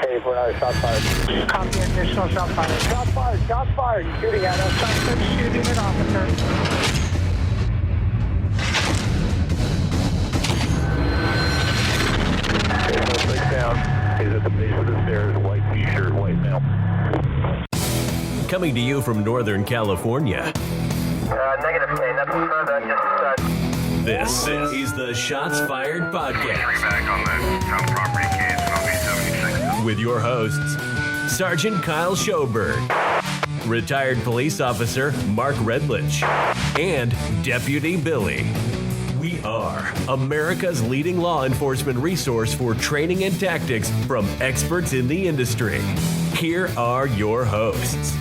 Hey, for another shot fired. Copy, additional shot fired. Shot fired. He's shooting at us. Suspect shooting an officer. Suspect down. He's at the base of the stairs. White t-shirt, white male. Coming to you from Northern California. Negative K. That's confirmed. This is the Shots Fired Podcast. Back on the town property case, and I'll be 76. With your hosts, Sergeant Kyle Schoberg, retired police officer Mark Redlich, and Deputy Billy. We are America's leading law enforcement resource for training and tactics from experts in the industry. Here are your hosts.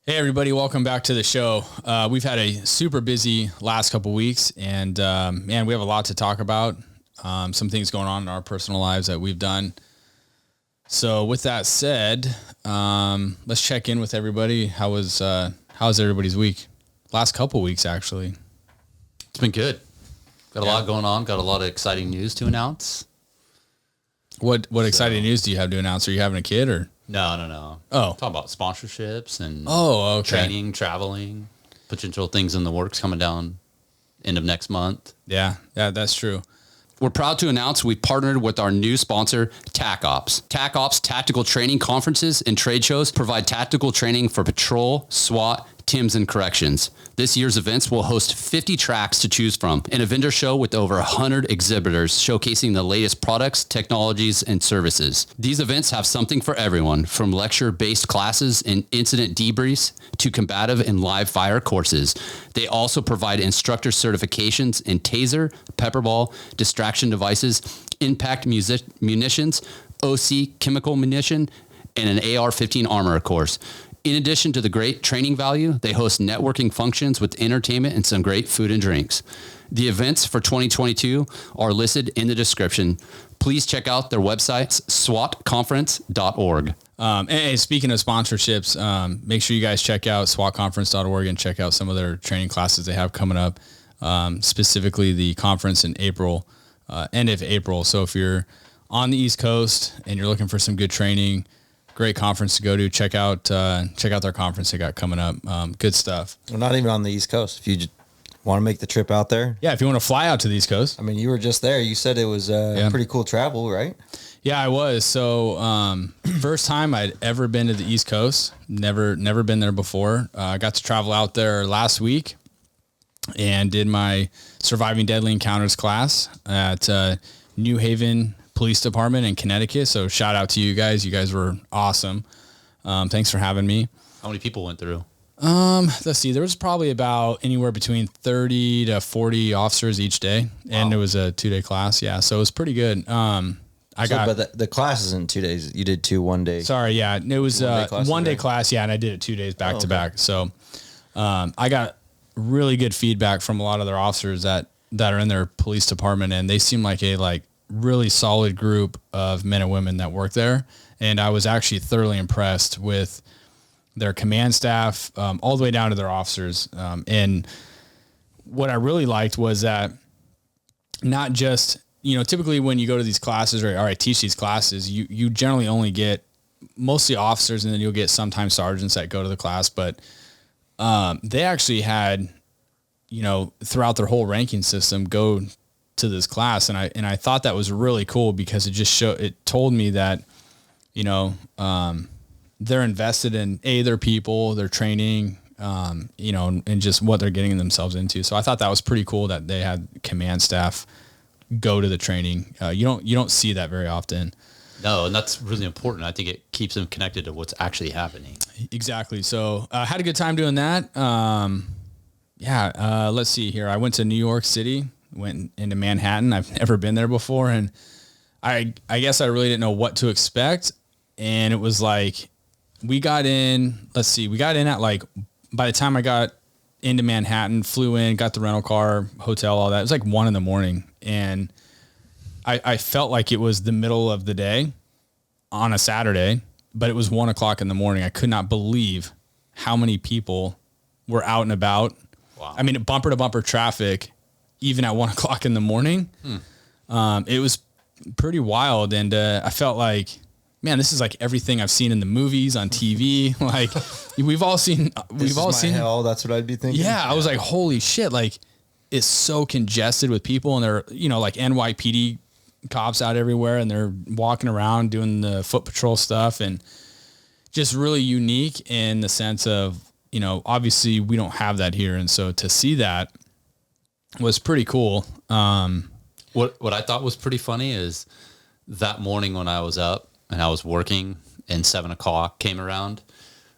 Hey everybody, welcome back to the show. We've had a super busy last couple weeks, and man, we have a lot to talk about. Some things going on in our personal lives that we've done. So with that said, let's check in with everybody. How's everybody's week? Last couple weeks, actually. It's been good. Got a lot going on. Got a lot of exciting news to announce. What exciting news do you have to announce? Are you having a kid or? No. Oh. Talking about sponsorships and okay. training, traveling, potential things in the works coming down end of next month. Yeah, that's true. We're proud to announce we've partnered with our new sponsor, TACOps. TACOps tactical training conferences and trade shows provide tactical training for patrol, SWAT, TIMS, and corrections. This year's events will host 50 tracks to choose from and a vendor show with over 100 exhibitors showcasing the latest products, technologies, and services. These events have something for everyone, from lecture-based classes and incident debriefs to combative and live fire courses. They also provide instructor certifications in taser, pepperball, distraction devices, impact munitions, OC chemical munition, and an AR-15 armor course. In addition to the great training value, they host networking functions with entertainment and some great food and drinks. The events for 2022 are listed in the description. Please check out their websites, swatconference.org. And speaking of sponsorships, make sure you guys check out swatconference.org and check out some of their training classes they have coming up, specifically the conference in April, end of April. So if you're on the East Coast and you're looking for some good training, great conference to go to. Check out their conference they got coming up. Good stuff. Well, not even on the East Coast. If you just want to make the trip out there. Yeah, if you want to fly out to the East Coast. I mean, you were just there. You said it was pretty cool travel, right? Yeah, I was. So first time I'd ever been to the East Coast. Never been there before. I got to travel out there last week and did my Surviving Deadly Encounters class at New Haven Police Department in Connecticut. So shout out to you guys. You guys were awesome. Thanks for having me. How many people went through? Let's see. There was probably about anywhere between 30 to 40 officers each day. Wow. And it was a 2-day class. Yeah. So it was pretty good. But the class is in 2 days. You did 2 1 day. Sorry. Yeah. It was one day class. Yeah. And I did it 2 days back to back. So, I got really good feedback from a lot of their officers that are in their police department, and they seem like a really solid group of men and women that work there. And I was actually thoroughly impressed with their command staff, all the way down to their officers. And what I really liked was that not just, typically when you go to these classes or I teach these classes, you generally only get mostly officers, and then you'll get sometimes sergeants that go to the class. But they actually had, throughout their whole ranking system, go to this class. And I thought that was really cool because it told me that, they're invested in their people, their training, and just what they're getting themselves into. So I thought that was pretty cool that they had command staff go to the training. You don't see that very often. No, and that's really important. I think it keeps them connected to what's actually happening. Exactly. So I had a good time doing that. Let's see here. I went to New York City, went into Manhattan. I've never been there before. And I guess I really didn't know what to expect. And it was like, we got in at by the time I got into Manhattan, flew in, got the rental car, hotel, all that. It was like 1 a.m. And I felt like it was the middle of the day on a Saturday, but it was 1 o'clock in the morning. I could not believe how many people were out and about. Wow. I mean, bumper to bumper traffic, even at 1 o'clock in the morning. It was pretty wild. And I felt like, man, this is like everything I've seen in the movies, on TV. Like we've all seen hell. That's what I'd be thinking. Yeah. I was like, holy shit. Like it's so congested with people, and they're, like NYPD cops out everywhere, and they're walking around doing the foot patrol stuff, and just really unique in the sense of, obviously we don't have that here. And so to see that was pretty cool. What I thought was pretty funny is that morning when I was up and I was working and 7 o'clock came around,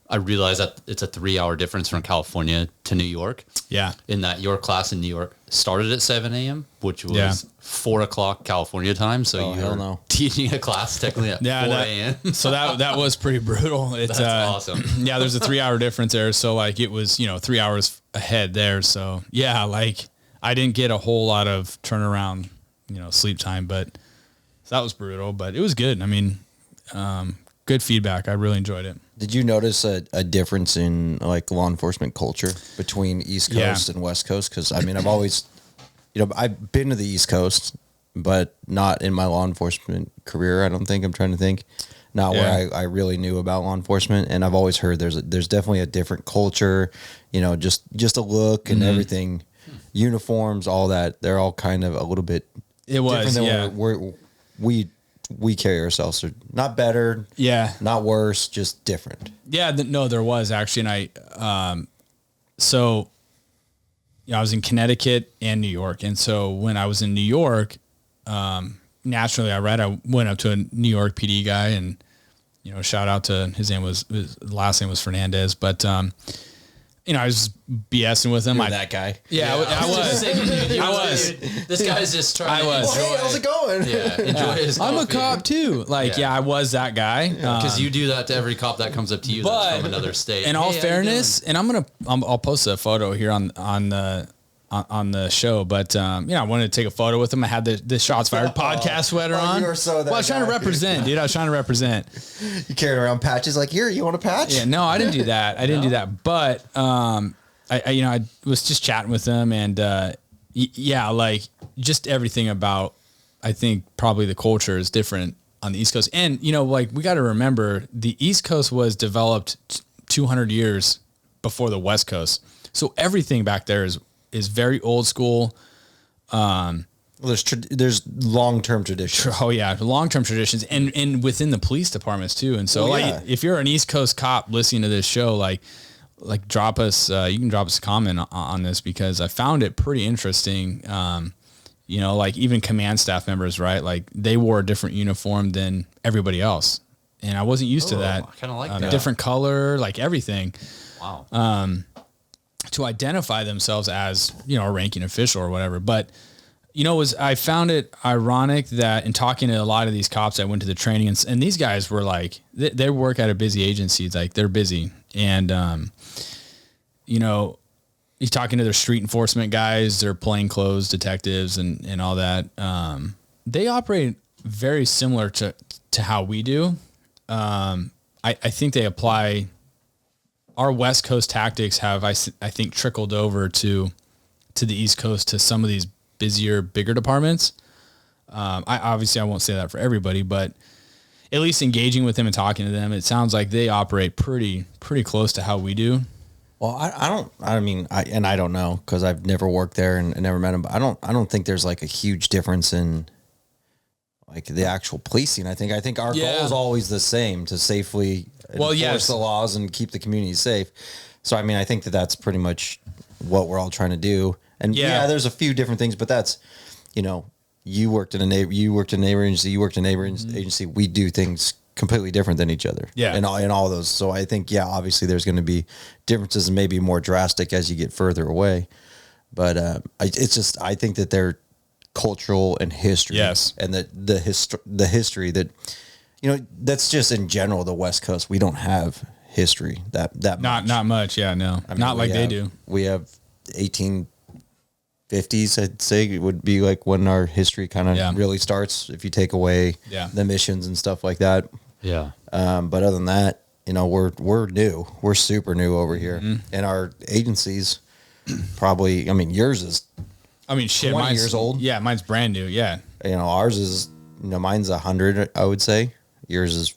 I realized that it's a 3-hour difference from California to New York. Yeah. In that your class in New York started at 7 a.m., which was 4 o'clock California time. So you're teaching a class technically at 4 a.m. So that was pretty brutal. It's That's awesome. Yeah, there's a 3-hour difference there. So like it was, 3 hours ahead there. So yeah, like I didn't get a whole lot of turnaround, sleep time, but that was brutal, but it was good. I mean, good feedback. I really enjoyed it. Did you notice a difference in like law enforcement culture between East Coast and West Coast? Because I mean, I've always, I've been to the East Coast, but not in my law enforcement career. I don't think. I'm trying to think. Not where I really knew about law enforcement, and I've always heard there's definitely a different culture. Just a look and everything, uniforms, all that. They're all kind of a little bit. It was different than we carry ourselves, so not better, not worse, just different. No, there was actually. And I was in Connecticut and New York. And so when I was in New York, naturally I went up to a New York PD guy, and, shout out to his last name was Fernandez, but, I was BSing with him. That guy. Yeah, I was. This guy's just trying to enjoy. Hey, how's it going? Yeah, enjoy his coffee. I'm a cop too. Like, I was that guy. Because you do that to every cop that comes up to you that's from another state. In all fairness, and I'll post a photo here on the show, but I wanted to take a photo with him. I had the Shots Fired podcast sweater on. You were so that I was trying to represent, dude. I was trying to represent. You carried around patches like, here, you want a patch? Yeah, no, I didn't do that. I didn't do that. But I was just chatting with him, and like just everything about, I think probably the culture is different on the East Coast. And like we got to remember, the East Coast was developed 200 years before the West Coast, so everything back there is very old school. Well, there's long-term traditions. Oh yeah, long-term traditions, and within the police departments too. And so, if you're an East Coast cop listening to this show, like drop us. You can drop us a comment on this, because I found it pretty interesting. Like even command staff members, right? Like they wore a different uniform than everybody else, and I wasn't used to that. I kind of like that. Different color, like everything. Wow. To identify themselves as, a ranking official or whatever. But, I found it ironic that in talking to a lot of these cops that went to the training, and these guys were like, they work at a busy agency. Like they're busy. And, he's talking to their street enforcement guys, their plainclothes detectives and all that. They operate very similar to how we do. I think they apply. Our West Coast tactics have, I think, trickled over to the East Coast, to some of these busier, bigger departments. I won't say that for everybody, but at least engaging with them and talking to them, it sounds like they operate pretty close to how we do. Well, I don't know, because I've never worked there and never met them, but I don't think there's like a huge difference in like the actual policing. I think our goal is always the same, to safely enforce the laws and keep the community safe. So, I think that that's pretty much what we're all trying to do. And there's a few different things, but that's, you worked in a neighbor agency, you worked in a neighbor agency. We do things completely different than each other. Yeah. In all those. So I think, obviously there's going to be differences, and maybe more drastic as you get further away. But I think that they're cultural and history. Yes. And the history that, that's just in general, the West Coast. We don't have history that much. Not much. Yeah, no, not like they do. We have 1850s, I'd say, it would be like when our history kind of really starts, if you take away the missions and stuff like that. Yeah. But other than that, we're new. We're super new over here. And our agencies probably, yours is 20 years old. Yeah, mine's brand new. Yeah. ours is, mine's 100, I would say. Yours is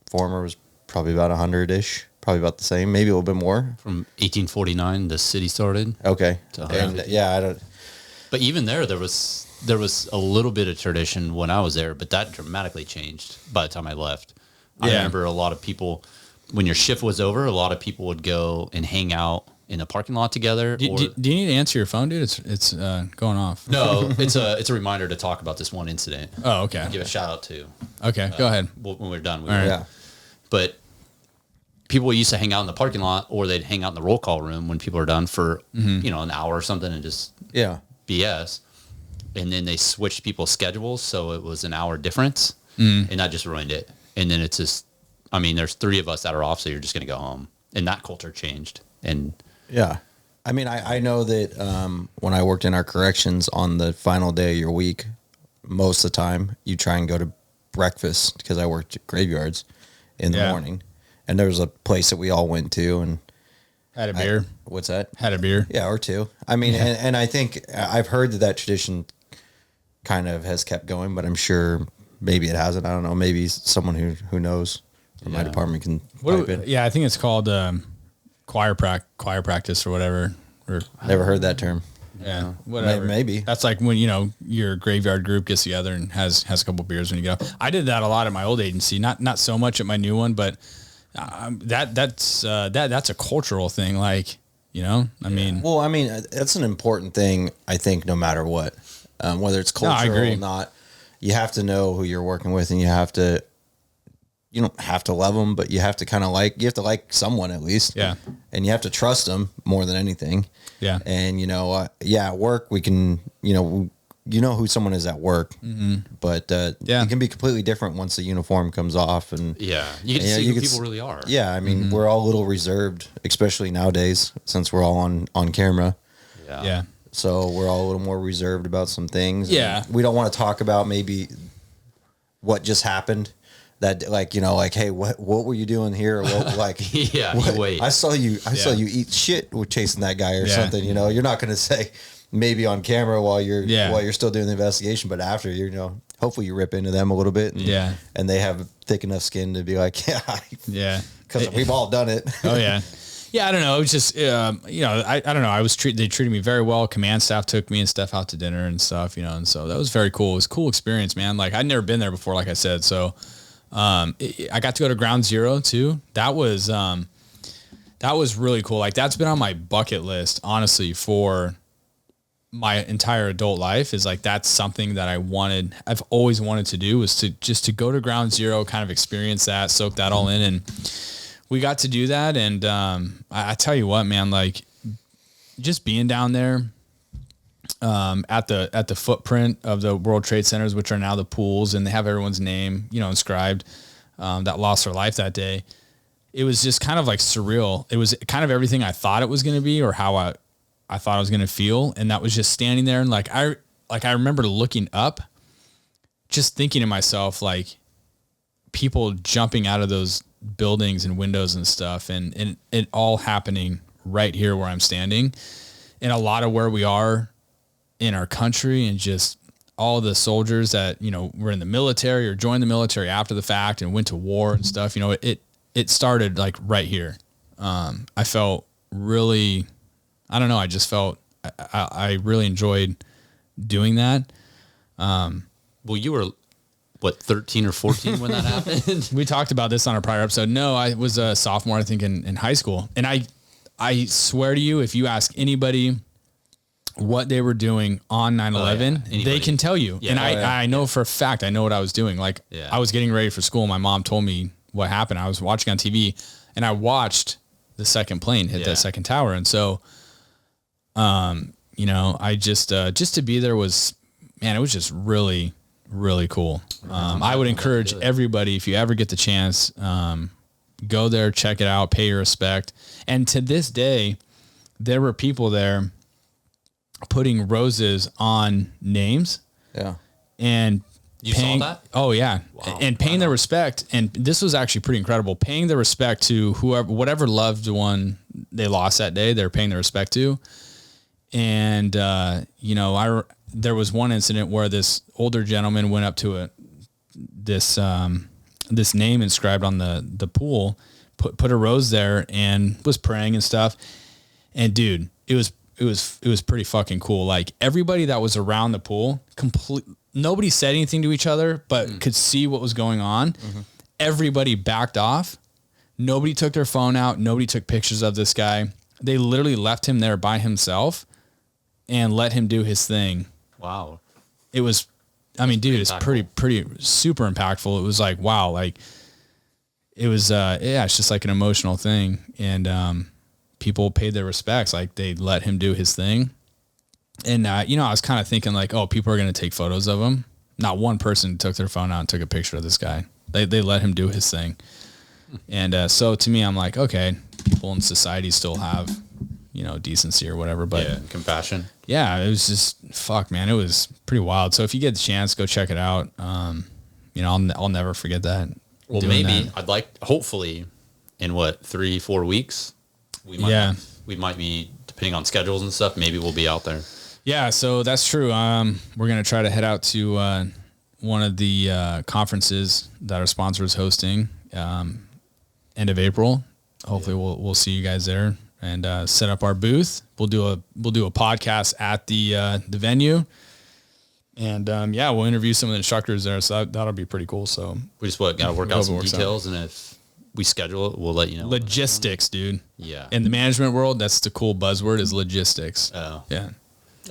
former was probably about 100-ish, probably about the same, maybe a little bit more. From 1849, the city started. Okay. And I don't. But even there was a little bit of tradition when I was there, but that dramatically changed by the time I left. I remember a lot of people, when your shift was over, a lot of people would go and hang out in a parking lot together. Do you need to answer your phone, dude? It's going off. No, it's a reminder to talk about this one incident. Oh, okay. Give a shout out to. Okay, go ahead. When we're done. Yeah. But people used to hang out in the parking lot, or they'd hang out in the roll call room when people are done for an hour or something and just BS. And then they switched people's schedules, so it was an hour difference, and that just ruined it. And then it's just, there's 3 of us that are off, so you're just going to go home. And that culture changed. And yeah, I know that when I worked in our corrections on the final day of your week, most of the time you try and go to breakfast, because I worked at graveyards in the morning, and there was a place that we all went to and had a beer. What's that? Had a beer. Yeah, or 2. And I think I've heard that tradition kind of has kept going, but I'm sure maybe it hasn't. I don't know. Maybe someone who knows from my department can pipe in. Yeah, I think it's called choir practice or whatever. Or never heard that term. Yeah, whatever. Maybe that's like when your graveyard group gets together and has a couple beers when you get off. I did that a lot at my old agency, not so much at my new one, but that's a cultural thing. Like well, that's an important thing. I think no matter what, whether it's cultural or not, you have to know who you're working with, and you don't have to love them, but you have to kind of like someone at least. Yeah. And you have to trust them more than anything. Yeah. And, at work we can, who someone is at work, but it can be completely different once the uniform comes off. And you get to see who people really are. Yeah. We're all a little reserved, especially nowadays, since we're all on camera. Yeah. So we're all a little more reserved about some things. Yeah. We don't want to talk about maybe what just happened. That hey, what were you doing here? Or what, wait. I saw you eat shit with chasing that guy or something. You're not going to say maybe on camera while you're still doing the investigation, but after hopefully you rip into them a little bit. And they have thick enough skin to be like, because we've all done it. Oh yeah. Yeah, I don't know. It was just, I don't know. They treated me very well. Command staff took me and Steph out to dinner and stuff, and so that was very cool. It was a cool experience, man. Like I'd never been there before, like I said. So, I got to go to Ground Zero too. That was really cool. Like that's been on my bucket list, honestly, for my entire adult life. Is like, that's something that I've always wanted to do, was to go to Ground Zero, kind of experience that, soak that all in. And we got to do that. And, I tell you what, man, like just being down there, at the footprint of the World Trade Centers, which are now the pools, and they have everyone's name, inscribed, that lost their life that day. It was just kind of like surreal. It was kind of everything I thought it was going to be, or how I thought I was going to feel. And that was just standing there. And I remember looking up, just thinking to myself, like people jumping out of those buildings and windows and stuff, and it all happening right here where I'm standing, and a lot of where we are in our country, and just all the soldiers that, were in the military or joined the military after the fact and went to war and stuff. It started like right here. I felt really, I don't know. I just felt, I really enjoyed doing that. Well, you were what, 13 or 14 when that happened? We talked about this on a prior episode. No, I was a sophomore, I think, in high school. And I swear to you, if you ask anybody what they were doing on 9/11, they can tell you. Yeah. And I know for a fact, I know what I was doing. Like I was getting ready for school. My mom told me what happened. I was watching on TV, and I watched the second plane hit that second tower. And so, I just to be there was, man, it was just really, really cool. I would encourage everybody, if you ever get the chance, go there, check it out, pay your respect. And to this day, there were people there putting roses on names. Yeah. And you saw that? Oh yeah. Wow. And paying their respect. And this was actually pretty incredible. Paying their respect to whatever loved one they lost that day, they're paying their respect to. And, there was one incident where this older gentleman went up to this name inscribed on the pool, put a rose there and was praying and stuff. And dude, it was pretty fucking cool. Like everybody that was around the pool, nobody said anything to each other, but could see what was going on. Mm-hmm. Everybody backed off. Nobody took their phone out. Nobody took pictures of this guy. They literally left him there by himself and let him do his thing. Wow. It was, I mean, dude, it's pretty super impactful. It was like, wow. Like it was, it's just like an emotional thing. And, people paid their respects. Like they let him do his thing. And, I was kind of thinking like, oh, people are going to take photos of him. Not one person took their phone out and took a picture of this guy. They let him do his thing. And, so to me, I'm like, okay, people in society still have, decency or whatever, but compassion. Yeah. It was just, fuck, man. It was pretty wild. So if you get the chance, go check it out. I'll never forget that. Well, maybe I'd like, hopefully in 3-4 weeks, we might be, depending on schedules and stuff, maybe we'll be out there. Yeah, so that's true. We're going to try to head out to one of the conferences that our sponsor is hosting end of April. Hopefully we'll see you guys there and set up our booth. We'll do a podcast at the venue. And we'll interview some of the instructors there. So that'll be pretty cool. So we just got to work out some details, and if we schedule it, we'll let you know. Logistics, dude. Yeah. In the management world, that's the cool buzzword is logistics. Oh. Yeah.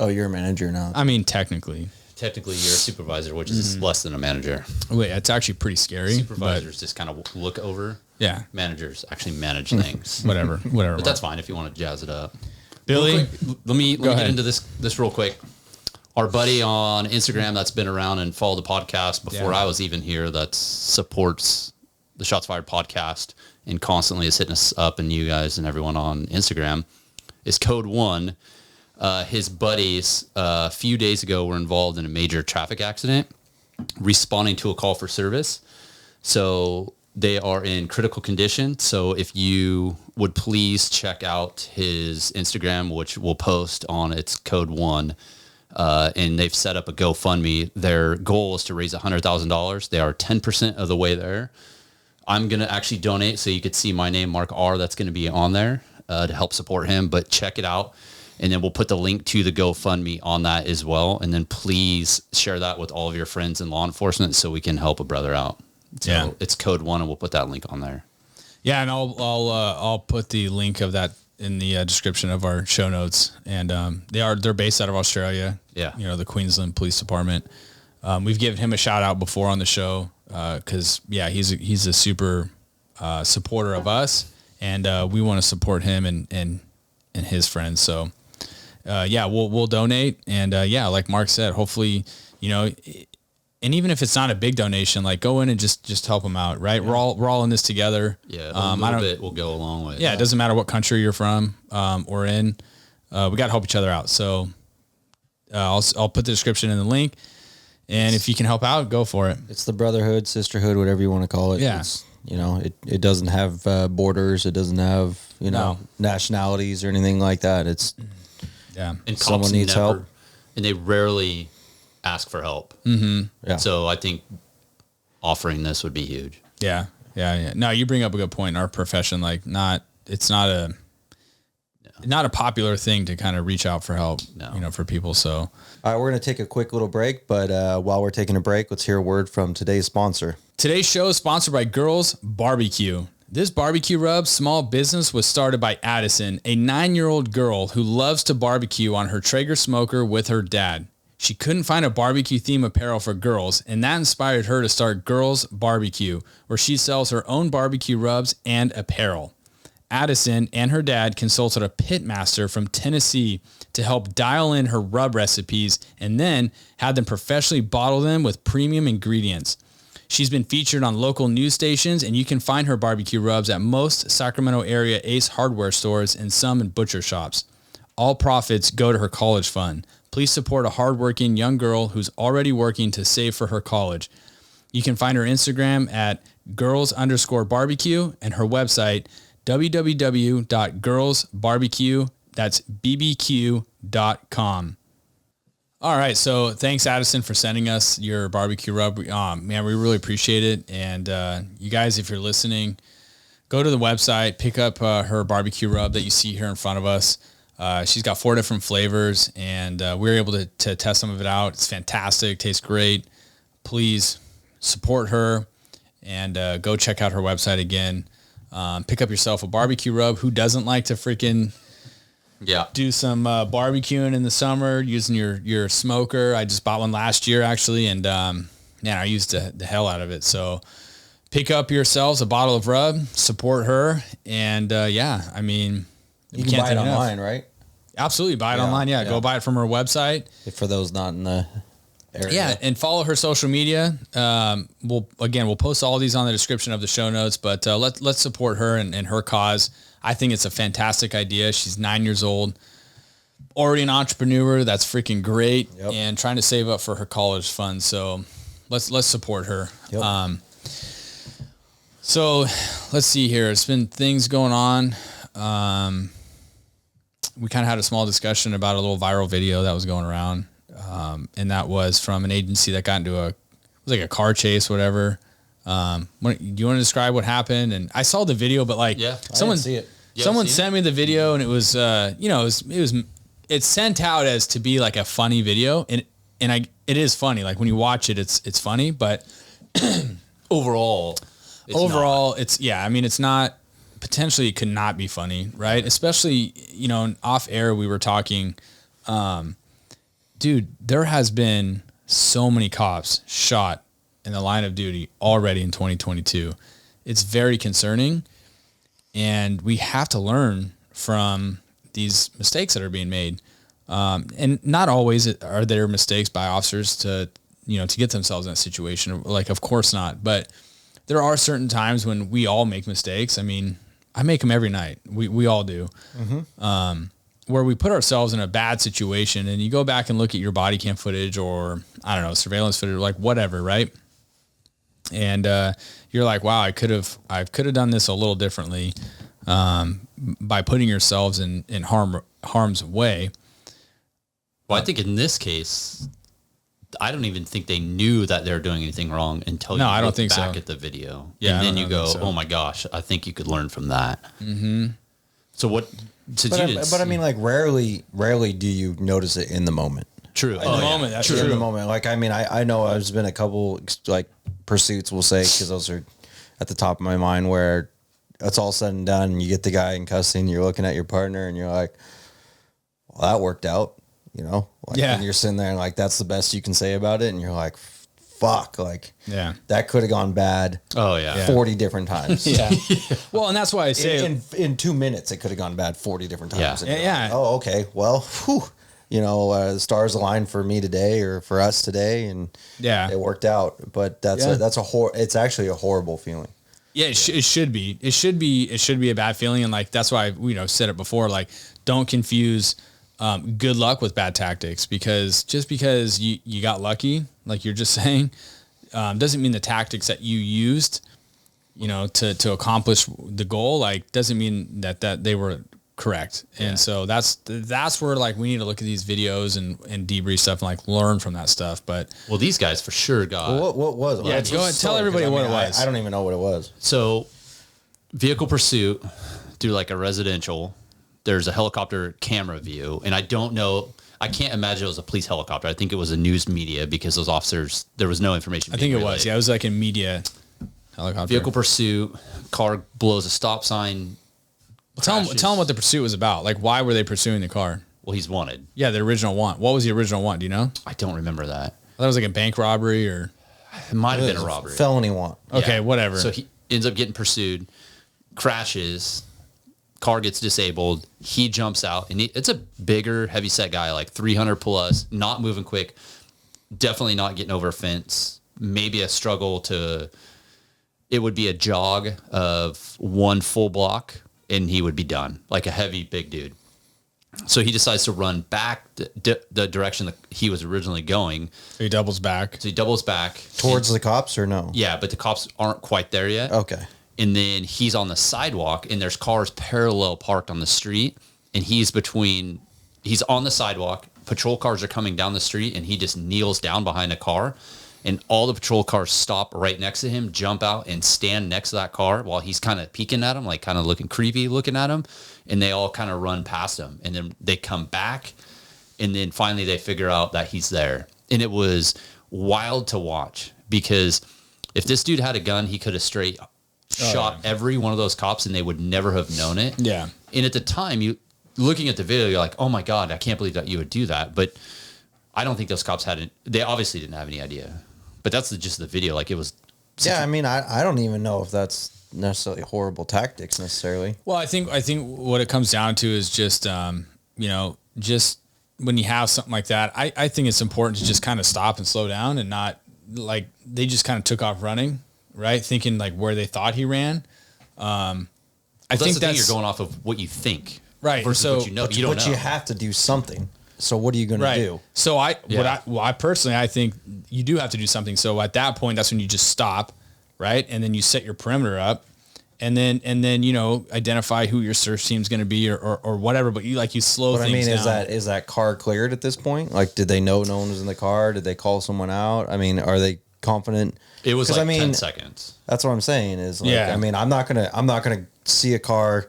Oh, you're a manager now. I mean, technically. Technically, you're a supervisor, which is less than a manager. Wait, it's actually pretty scary. Supervisors just kind of look over. Yeah. Managers actually manage things. Whatever. But that's fine if you want to jazz it up. Billy, let me get into this real quick. Our buddy on Instagram that's been around and followed the podcast before I was even here, that supports the Shots Fired podcast and constantly is hitting us up, and you guys and everyone on Instagram, is Code One. His buddies a few days ago were involved in a major traffic accident, responding to a call for service. So they are in critical condition. So if you would please check out his Instagram, which we'll post on, it's Code One. And they've set up a GoFundMe. Their goal is to raise $100,000. They are 10% of the way there. I'm going to actually donate, so you could see my name, Mark R. That's going to be on there to help support him. But check it out, and then we'll put the link to the GoFundMe on that as well. And then please share that with all of your friends in law enforcement so we can help a brother out. So it's Code One, and we'll put that link on there. Yeah, and I'll put the link of that in the description of our show notes. And they're based out of Australia. Yeah, the Queensland Police Department. We've given him a shout out before on the show. Cause he's a super, supporter of us, and, we want to support him and his friends. So, we'll donate. And, like Mark said, hopefully, and even if it's not a big donation, like go in and just help them out. Right. Yeah. We're all in this together. Yeah. A little bit will go a long way. Yeah. It doesn't matter what country you're from, or in, we got to help each other out. So, I'll put the description in the link. And if you can help out, go for it. It's the brotherhood, sisterhood, whatever you want to call it. Yeah. It's, it doesn't have borders. It doesn't have, nationalities or anything like that. It's, and someone needs help. And they rarely ask for help. Mm-hmm. Yeah. So I think offering this would be huge. Yeah. No, you bring up a good point. In our profession, it's not a popular thing to kind of reach out for help, for people. So, all right, we're going to take a quick little break, but while we're taking a break, let's hear a word from today's sponsor. Today's show is sponsored by Girls Barbecue. This barbecue rub small business was started by Addison, a 9-year-old girl who loves to barbecue on her Traeger smoker with her dad. She couldn't find a barbecue theme apparel for girls, and that inspired her to start Girls Barbecue, where she sells her own barbecue rubs and apparel. Addison and her dad consulted a pit master from Tennessee to help dial in her rub recipes and then had them professionally bottle them with premium ingredients. She's been featured on local news stations, and you can find her barbecue rubs at most Sacramento area Ace hardware stores and some in butcher shops. All profits go to her college fund. Please support a hardworking young girl who's already working to save for her college. You can find her Instagram at girls_barbecue and her website www.girlsbarbecue, that's bbq.com. All right. So thanks, Addison, for sending us your barbecue rub. Man, we really appreciate it. And you guys, if you're listening, go to the website, pick up her barbecue rub that you see here in front of us. She's got 4 different flavors, and we were able to test some of it out. It's fantastic. Tastes great. Please support her and go check out her website again. Pick up yourself a barbecue rub. Who doesn't like to freaking do some barbecuing in the summer using your smoker? I just bought one last year, actually, and man, I used the hell out of it. So pick up yourselves a bottle of rub, support her, and I mean, you can buy it online, right? Absolutely, buy it online. Yeah, go buy it from her website. For those not in the area. Yeah, and follow her social media. We'll post all these on the description of the show notes, but let's support her and her cause. I think it's a fantastic idea. She's 9 years old, already an entrepreneur. That's freaking great, and trying to save up for her college fund. So let's support her. Yep. So let's see here. It's been things going on. We kind of had a small discussion about a little viral video that was going around. And that was from an agency that got into it was like a car chase, whatever. Do you want to describe what happened? And I saw the video, but someone sent me the video, and it was, it's sent out as to be like a funny video. And it is funny. Like when you watch it, it's funny, but overall, it's not, potentially it could not be funny, right? Especially, off air, we were talking, dude, there has been so many cops shot in the line of duty already in 2022. It's very concerning, and we have to learn from these mistakes that are being made. And not always are there mistakes by officers to get themselves in that situation. Like, of course not. But there are certain times when we all make mistakes. I mean, I make them every night. We all do. Mm-hmm. Where we put ourselves in a bad situation, and you go back and look at your body cam footage or, I don't know, surveillance footage, like whatever, right? And you're like, wow, I could have done this a little differently by putting yourselves in harm's way. Well, I think in this case, I don't even think they knew that they were doing anything wrong until you look back at the video. Yeah, and then you go, oh my gosh, I think you could learn from that. Mm-hmm. So what? But I mean, like rarely do you notice it in the moment. True. In the moment. That's true. In the moment. Like, I mean, I know there's been a couple like pursuits, we'll say, because those are at the top of my mind, where it's all said and done. You get the guy in custody, you're looking at your partner, and you're like, well, that worked out, and you're sitting there and like, that's the best you can say about it. And you're like, fuck, like, that could have gone bad. Oh yeah. 40 different times. Well, and that's why I say in 2 minutes, it could have gone bad 40 different times. Yeah. Like, oh, okay. Well, the stars aligned for me today or for us today. And it worked out, but it's actually a horrible feeling. Yeah, it should be. It should be a bad feeling. And like, that's why I said it before, like, don't confuse good luck with bad tactics, because just because you got lucky, like you're just saying, doesn't mean the tactics that you used, to accomplish the goal, like, doesn't mean that they were correct. And so that's where, like, we need to look at these videos and debrief stuff and like learn from that stuff. But these guys for sure got. Well, what was it? Yeah, go ahead, tell everybody what it was. I don't even know what it was. So, vehicle pursuit through like a residential. There's a helicopter camera view, and I don't know. I can't imagine it was a police helicopter. I think it was a news media, because those officers, there was no information. I think it was. Yeah, it was like a media helicopter. Vehicle pursuit, car blows a stop sign. Tell them what the pursuit was about. Like, why were they pursuing the car? Well, he's wanted. Yeah, the original want. What was the original want? Do you know? I don't remember that. I thought it was like a bank robbery, or it might have been a robbery. Felony want. Okay, whatever. So he ends up getting pursued, crashes, car gets disabled. He jumps out, and it's a bigger, heavy set guy, like 300 plus, not moving quick, definitely not getting over a fence. Maybe a struggle to. It would be a jog of one full block, and he would be done, like a heavy, big dude. So he decides to run back the direction that he was originally going. So he doubles back. Towards the cops, or no? Yeah, but the cops aren't quite there yet. Okay. And then he's on the sidewalk, and there's cars parallel parked on the street, and he's on the sidewalk, patrol cars are coming down the street and he just kneels down behind a car, and all the patrol cars stop right next to him, jump out and stand next to that car while he's kind of peeking at him, like kind of looking creepy looking at him. And they all kind of run past him, and then they come back, and then finally they figure out that he's there. And it was wild to watch, because if this dude had a gun, he could have straight shot every one of those cops and they would never have known it. Yeah. And at the time, you looking at the video, you're like, oh my God, I can't believe that you would do that. But I don't think those cops they obviously didn't have any idea. But that's just the video. Like, it was. Yeah, I mean, I don't even know if that's necessarily horrible tactics necessarily. Well, I think what it comes down to is just, just when you have something like that, I think it's important to just kind of stop and slow down, and not like they just kind of took off running, right? Thinking like where they thought he ran. I think that's you're going off of what you think, right? Versus So what you know. You don't know. You have to do something. So what are you going to do? So I personally, I think you do have to do something. So at that point, that's when you just stop, right? And then you set your perimeter up, and then identify who your search team is going to be, or whatever. But you slow things down. Is that car cleared at this point? Like, did they know no one was in the car? Did they call someone out? I mean, are they confident? It was like 10 seconds. That's what I'm saying is, like, Yeah. I mean, I'm not gonna see a car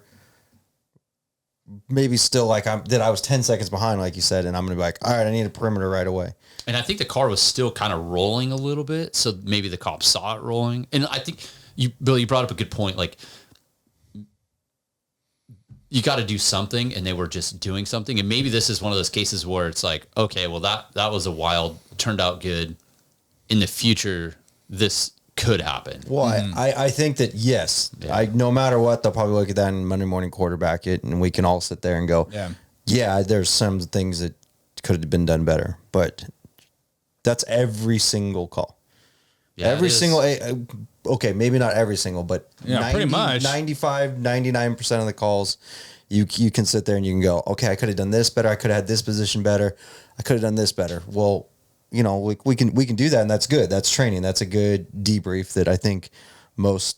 maybe still like I was 10 seconds behind, like you said, and I'm going to be like, all right, I need a perimeter right away. And I think the car was still kind of rolling a little bit, so maybe the cops saw it rolling. And I think Bill, you brought up a good point. Like, you got to do something, and they were just doing something. And maybe this is one of those cases where it's like, okay, well, that was turned out good. In the future, this could happen. Well, I think that, yes, no matter what, they'll probably look at that and Monday morning quarterback it, and we can all sit there and go, yeah, there's some things that could have been done better, but that's every single call. Yeah, every single, okay, maybe not every single, but pretty much 95, 99% of the calls, you can sit there and you can go, okay, I could have done this better. I could have had this position better. I could have done this better. Well, we can do that, and that's good. That's training. That's a good debrief that I think most,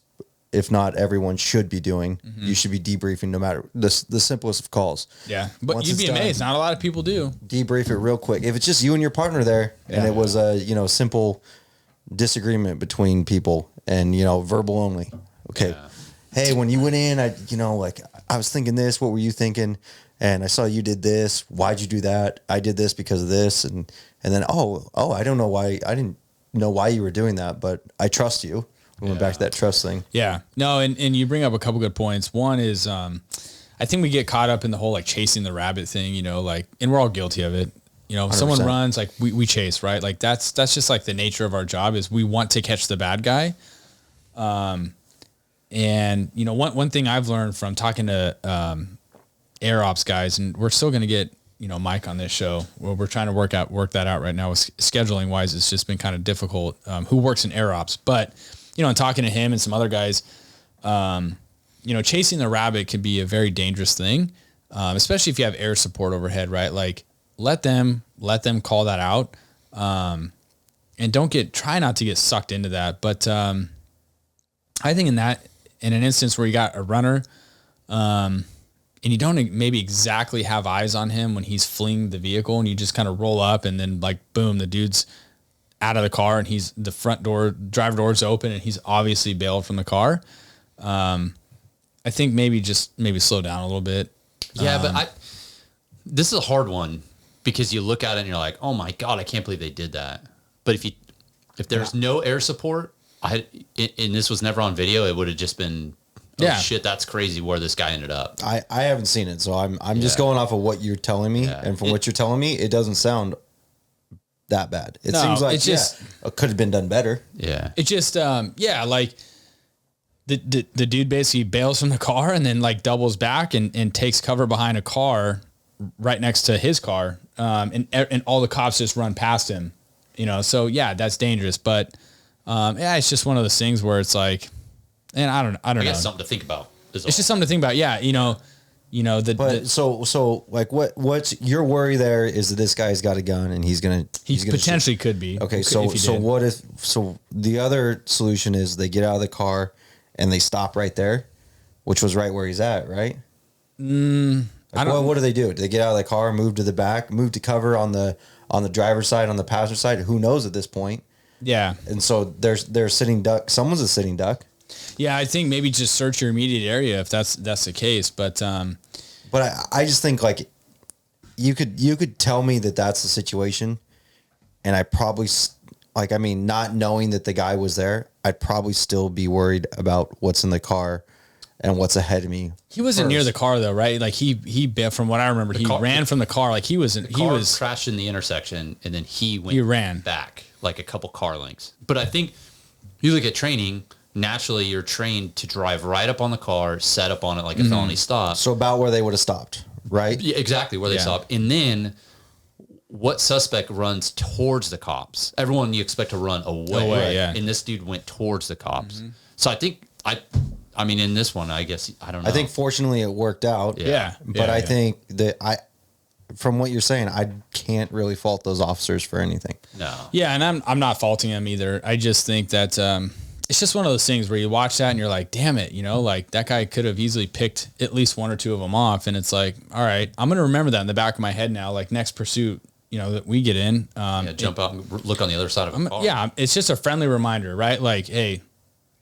if not everyone, should be doing. Mm-hmm. You should be debriefing no matter the simplest of calls. Yeah, but you'd be amazed. Not a lot of people do. Debrief it real quick. If it's just you and your partner there, and it was a simple disagreement between people, and verbal only. Okay, hey, when you went in, I was thinking this. What were you thinking? And I saw you did this. Why'd you do that? I did this because of this. And then, I don't know why. I didn't know why you were doing that, but I trust you. We went back to that trust thing. Yeah. No, and you bring up a couple good points. One is, I think we get caught up in the whole, like, chasing the rabbit thing, and we're all guilty of it. If someone runs, like, we chase, right? Like, that's just like the nature of our job, is we want to catch the bad guy. And one thing I've learned from talking to, air ops guys, and we're still going to get Mike on this show. Well, we're trying to work that out right now. With scheduling wise, it's just been kind of difficult. Who works in air ops, but in talking to him and some other guys, chasing the rabbit can be a very dangerous thing, especially if you have air support overhead, right? Like, let them call that out, and try not to get sucked into that. But I think in an instance where you got a runner, and you don't maybe exactly have eyes on him when he's fleeing the vehicle, and you just kind of roll up, and then, like, boom, the dude's out of the car, and driver door's open, and he's obviously bailed from the car. I think maybe slow down a little bit. Yeah, but this is a hard one, because you look at it and you're like, oh my God, I can't believe they did that. But if there's no air support, and this was never on video, it would have just been, shit, that's crazy where this guy ended up. I haven't seen it, so I'm just going off of what you're telling me, and from what you're telling me, it doesn't sound that bad. It seems like it could have been done better. Yeah, it just like the dude basically bails from the car and then, like, doubles back and takes cover behind a car right next to his car, and all the cops just run past him. So that's dangerous. But it's just one of those things where it's like. And I don't know. I guess something to think about. It's just something to think about. Yeah. So like what's your worry there is that this guy's got a gun and he's gonna potentially could be. Okay. So the other solution is they get out of the car and they stop right there, which was right where he's at, right? Like, what do they do? Do they get out of the car, move to the back, move to cover on the driver's side, on the passenger side? Who knows at this point? Yeah. And so they're sitting duck. Someone's a sitting duck. Yeah, I think maybe just search your immediate area if that's the case. But I just think like you could tell me that that's the situation, and I probably not knowing that the guy was there, I'd probably still be worried about what's in the car and what's ahead of me. He wasn't near the car though, right? Like he from what I remember, he ran from the car. Like he was crashed in the intersection, and then he ran back like a couple car lengths. But I think you look at training. Naturally, you're trained to drive right up on the car, set up on it like a felony stop. So about where they would have stopped, right? Yeah, exactly where they stopped. And then what suspect runs towards the cops? Everyone you expect to run away. And this dude went towards the cops. So I think, I mean, in this one, I guess, I don't know. I think fortunately it worked out. But I think that from what you're saying, I can't really fault those officers for anything. No. Yeah, and I'm not faulting them either. I just think that it's just one of those things where you watch that and you're like, damn it, like that guy could have easily picked at least one or two of them off. And it's like, all right, I'm going to remember that in the back of my head now, like next pursuit, that we get in. Jump out and look on the other side of a car. Yeah, it's just a friendly reminder, right? Like, hey,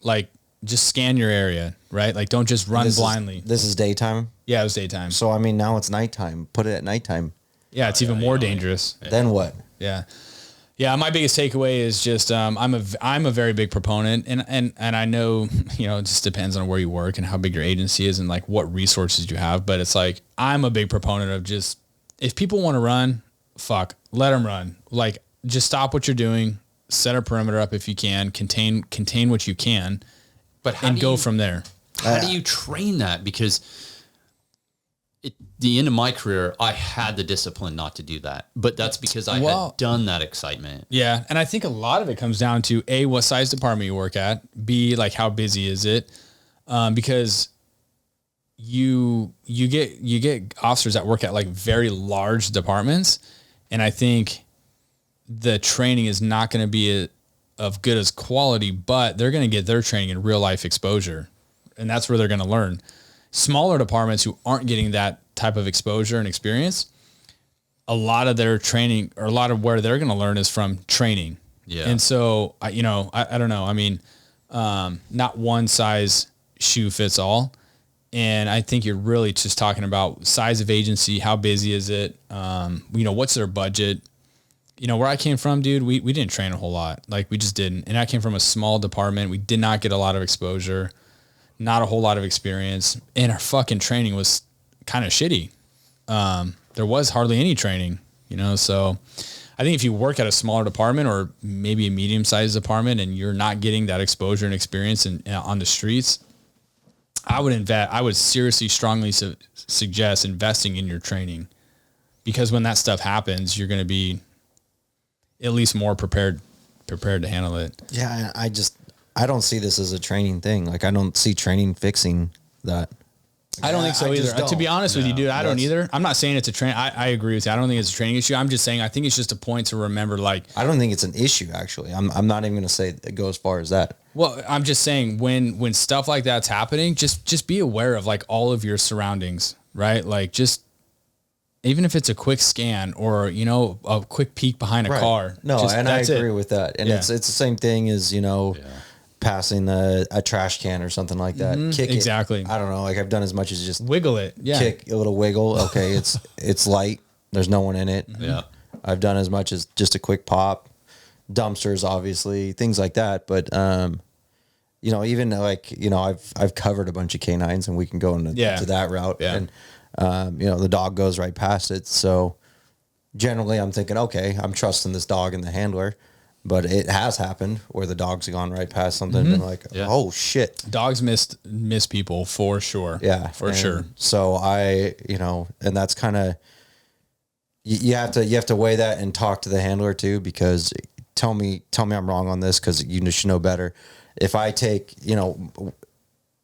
like just scan your area, right? Like don't just run blindly. This is daytime? Yeah, it was daytime. So, I mean, now it's nighttime. Put it at nighttime. Yeah, it's even more dangerous. Then what? Yeah. Yeah, my biggest takeaway is just I'm a very big proponent, and I know it just depends on where you work and how big your agency is and like what resources you have. But it's like I'm a big proponent of just if people want to run, let them run. Like just stop what you're doing, set a perimeter up if you can, contain what you can, but go from there. How do you train that? Because at the end of my career, I had the discipline not to do that, but that's because I had done that excitement. Yeah. And I think a lot of it comes down to A, what size department you work at, B, like how busy is it? Because you get officers that work at like very large departments. And I think the training is not going to be of good as quality, but they're going to get their training in real life exposure. And that's where they're going to learn. Smaller departments who aren't getting that type of exposure and experience, a lot of their training or a lot of where they're going to learn is from training. Yeah. And so, I don't know. I mean, not one size shoe fits all. And I think you're really just talking about size of agency. How busy is it? What's their budget? Where I came from, dude, we didn't train a whole lot. Like we just didn't. And I came from a small department. We did not get a lot of exposure. Not a whole lot of experience, and our fucking training was kind of shitty. There was hardly any training, so I think if you work at a smaller department or maybe a medium-sized department and you're not getting that exposure and experience on the streets, I would seriously, strongly suggest investing in your training, because when that stuff happens, you're going to be at least more prepared to handle it. Yeah, I don't see this as a training thing. Like I don't see training fixing that. I don't think so either. To be honest with you, dude, I don't either. I'm not saying it's a training. I agree with you. I don't think it's a training issue. I'm just saying I think it's just a point to remember. Like I don't think it's an issue actually. I'm not even going to say it go as far as that. Well, I'm just saying when stuff like that's happening, just be aware of like all of your surroundings, right? Like just even if it's a quick scan or a quick peek behind a car. No, and I agree with that. And it's the same thing as passing a trash can or something like that. Kick it. Exactly. I don't know. Like I've done as much as just wiggle it. Yeah. Kick a little wiggle. Okay. It's light. There's no one in it. Yeah. I've done as much as just a quick pop. Dumpsters, obviously, things like that. But, even like, I've covered a bunch of canines and we can go into to that route. Yeah. And, the dog goes right past it. So generally I'm thinking, okay, I'm trusting this dog and the handler. But it has happened where the dog's gone right past something and been like, oh shit. Dogs miss people for sure. Yeah. For sure. So and that's kind of, you have to weigh that and talk to the handler too, because tell me I'm wrong on this, because you should know better. If I take,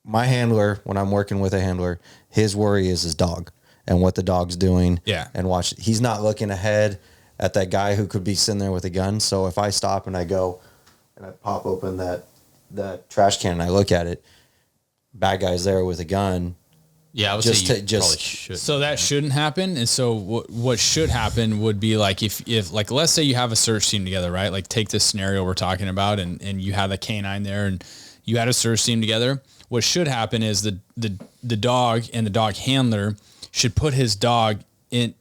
my handler, when I'm working with a handler, his worry is his dog and what the dog's doing. Yeah. And watch, he's not looking ahead at that guy who could be sitting there with a gun. So if I stop and I go and I pop open that trash can and I look at it, bad guy's there with a gun, Yeah, I would Just say to- you just- probably should. So that shouldn't happen. And so what should happen would be like, if like, let's say you have a search team together, right? Like take this scenario we're talking about and you have a canine there and you had a search team together. What should happen is the dog and the dog handler should put his dog in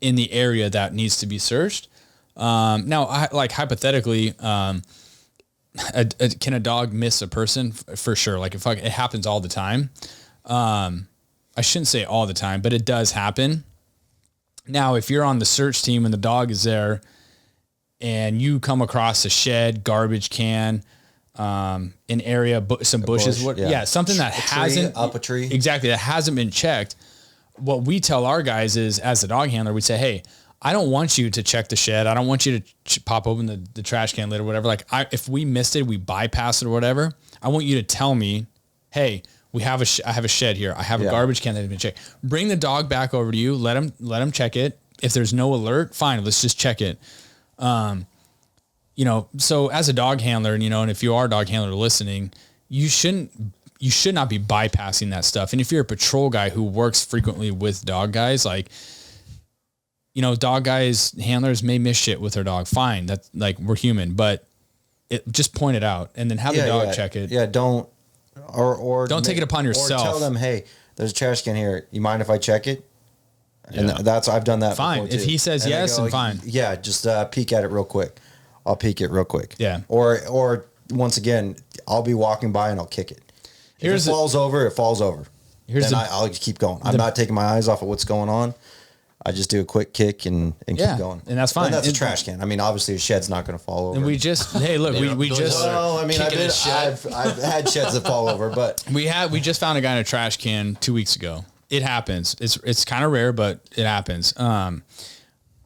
the area that needs to be searched. Now, like hypothetically, can a dog miss a person? For sure. Like it happens all the time. I shouldn't say all the time, but it does happen. Now, if you're on the search team and the dog is there and you come across a shed, garbage can, an area, some bushes, bush, something that hasn't up a tree. Exactly. That hasn't been checked. What we tell our guys is, as the dog handler, we say, hey, I don't want you to check the shed. I don't want you to pop open the trash can lid or whatever. Like if we missed it, we bypassed it or whatever. I want you to tell me, hey, I have a shed here. I have a garbage can that has been checked. Bring the dog back over to you. Let him check it. If there's no alert, fine. Let's just check it. So as a dog handler, and if you are a dog handler listening, you should not be bypassing that stuff. And if you're a patrol guy who works frequently with dog guys, like, dog guys, handlers may miss shit with their dog. Fine. That's like, we're human, but just point it out and then have the dog check it. Yeah. Don't take it upon yourself. Or tell them, hey, there's a trash can here. You mind if I check it? And I've done that. Fine. Before too. If he says yes, then fine. Yeah. Just peek at it real quick. I'll peek it real quick. Yeah. Or once again, I'll be walking by and I'll kick it. If it falls over, it falls over. I'll just keep going. I'm not taking my eyes off of what's going on. I just do a quick kick and keep going. And that's fine. And that's a trash can. I mean, obviously a shed's not going to fall over. And we just, hey, look, we just. Well, I mean, I've had sheds that fall over, but we just found a guy in a trash can 2 weeks ago. It happens. It's kind of rare, but it happens.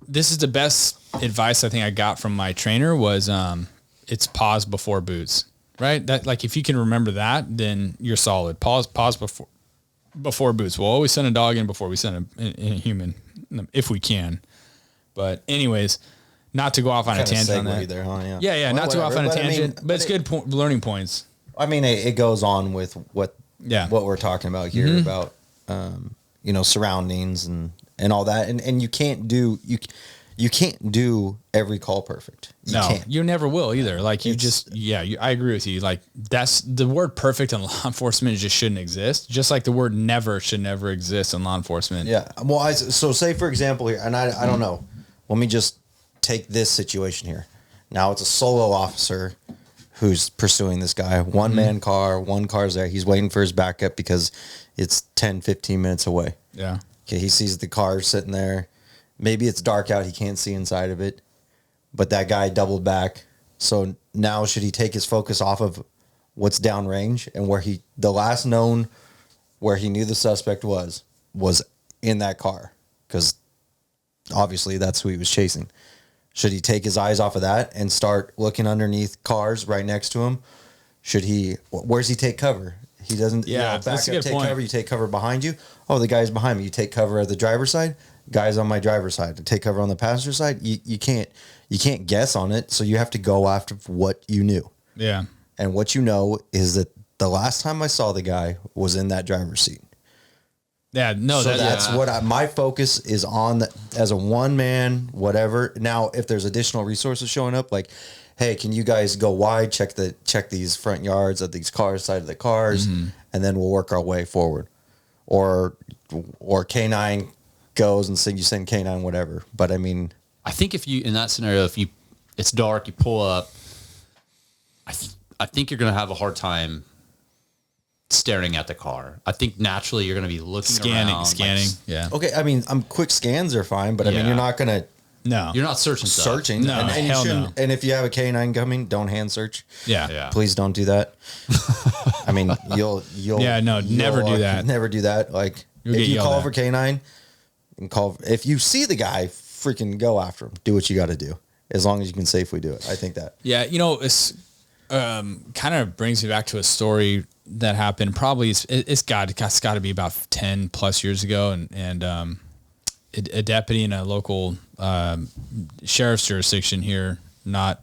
This is the best advice I think I got from my trainer was, it's pause before boots, right? That, like, if you can remember that, then you're solid. Pause before boots. We'll always send a dog in before we send a human, if we can. But anyways, not to go off on a tangent on that. There, huh? Yeah. Not to go off on a tangent, but it's good learning points. I mean, it goes on with what we're talking about here about, surroundings and all that. And you can't do every call perfect. You never will either. Like I agree with you. Like that's the word perfect in law enforcement just shouldn't exist. Just like the word never should never exist in law enforcement. Yeah. Well, so say for example here, and I don't know, let me just take this situation here. Now it's a solo officer who's pursuing this guy, one car's there. He's waiting for his backup because it's 10, 15 minutes away. Yeah. Okay. He sees the car sitting there. Maybe it's dark out. He can't see inside of it, but that guy doubled back. So now should he take his focus off of what's downrange and the last known where he knew the suspect was in that car? Because obviously that's who he was chasing. Should he take his eyes off of that and start looking underneath cars right next to him? Where's he take cover? He doesn't, that's a good take point. cover. You take cover behind you. Oh, the guy's behind me. You take cover at the driver's side. Guy's on my driver's side. To take cover on the passenger side, you can't guess on it. So you have to go after what you knew. Yeah. And what you know is that the last time I saw the guy was in that driver's seat. Yeah. No, so that's what my focus is on as a one man, whatever. Now, if there's additional resources showing up, like, hey, can you guys go wide, check these front yards of these cars, side of the cars, and then we'll work our way forward. Or K9 goes and you send K9, whatever. But I mean, I think if you, in that scenario, it's dark, you pull up, I think you're going to have a hard time staring at the car. I think naturally you're going to be looking scanning. Yeah. Okay. I mean, quick scans are fine, but I mean, you're not going to. No, you're not searching. No, and you shouldn't. And if you have a K9 coming, don't hand search. Yeah. Please don't do that. I mean, you'll. Never do that. Never do that. Like if you call for K9 and if you see the guy, freaking go after him. Do what you got to do, as long as you can safely do it. I think that. Yeah, it's kind of brings me back to a story that happened. Probably it's got to be about 10 plus years ago, and a deputy in a local sheriff's jurisdiction here, not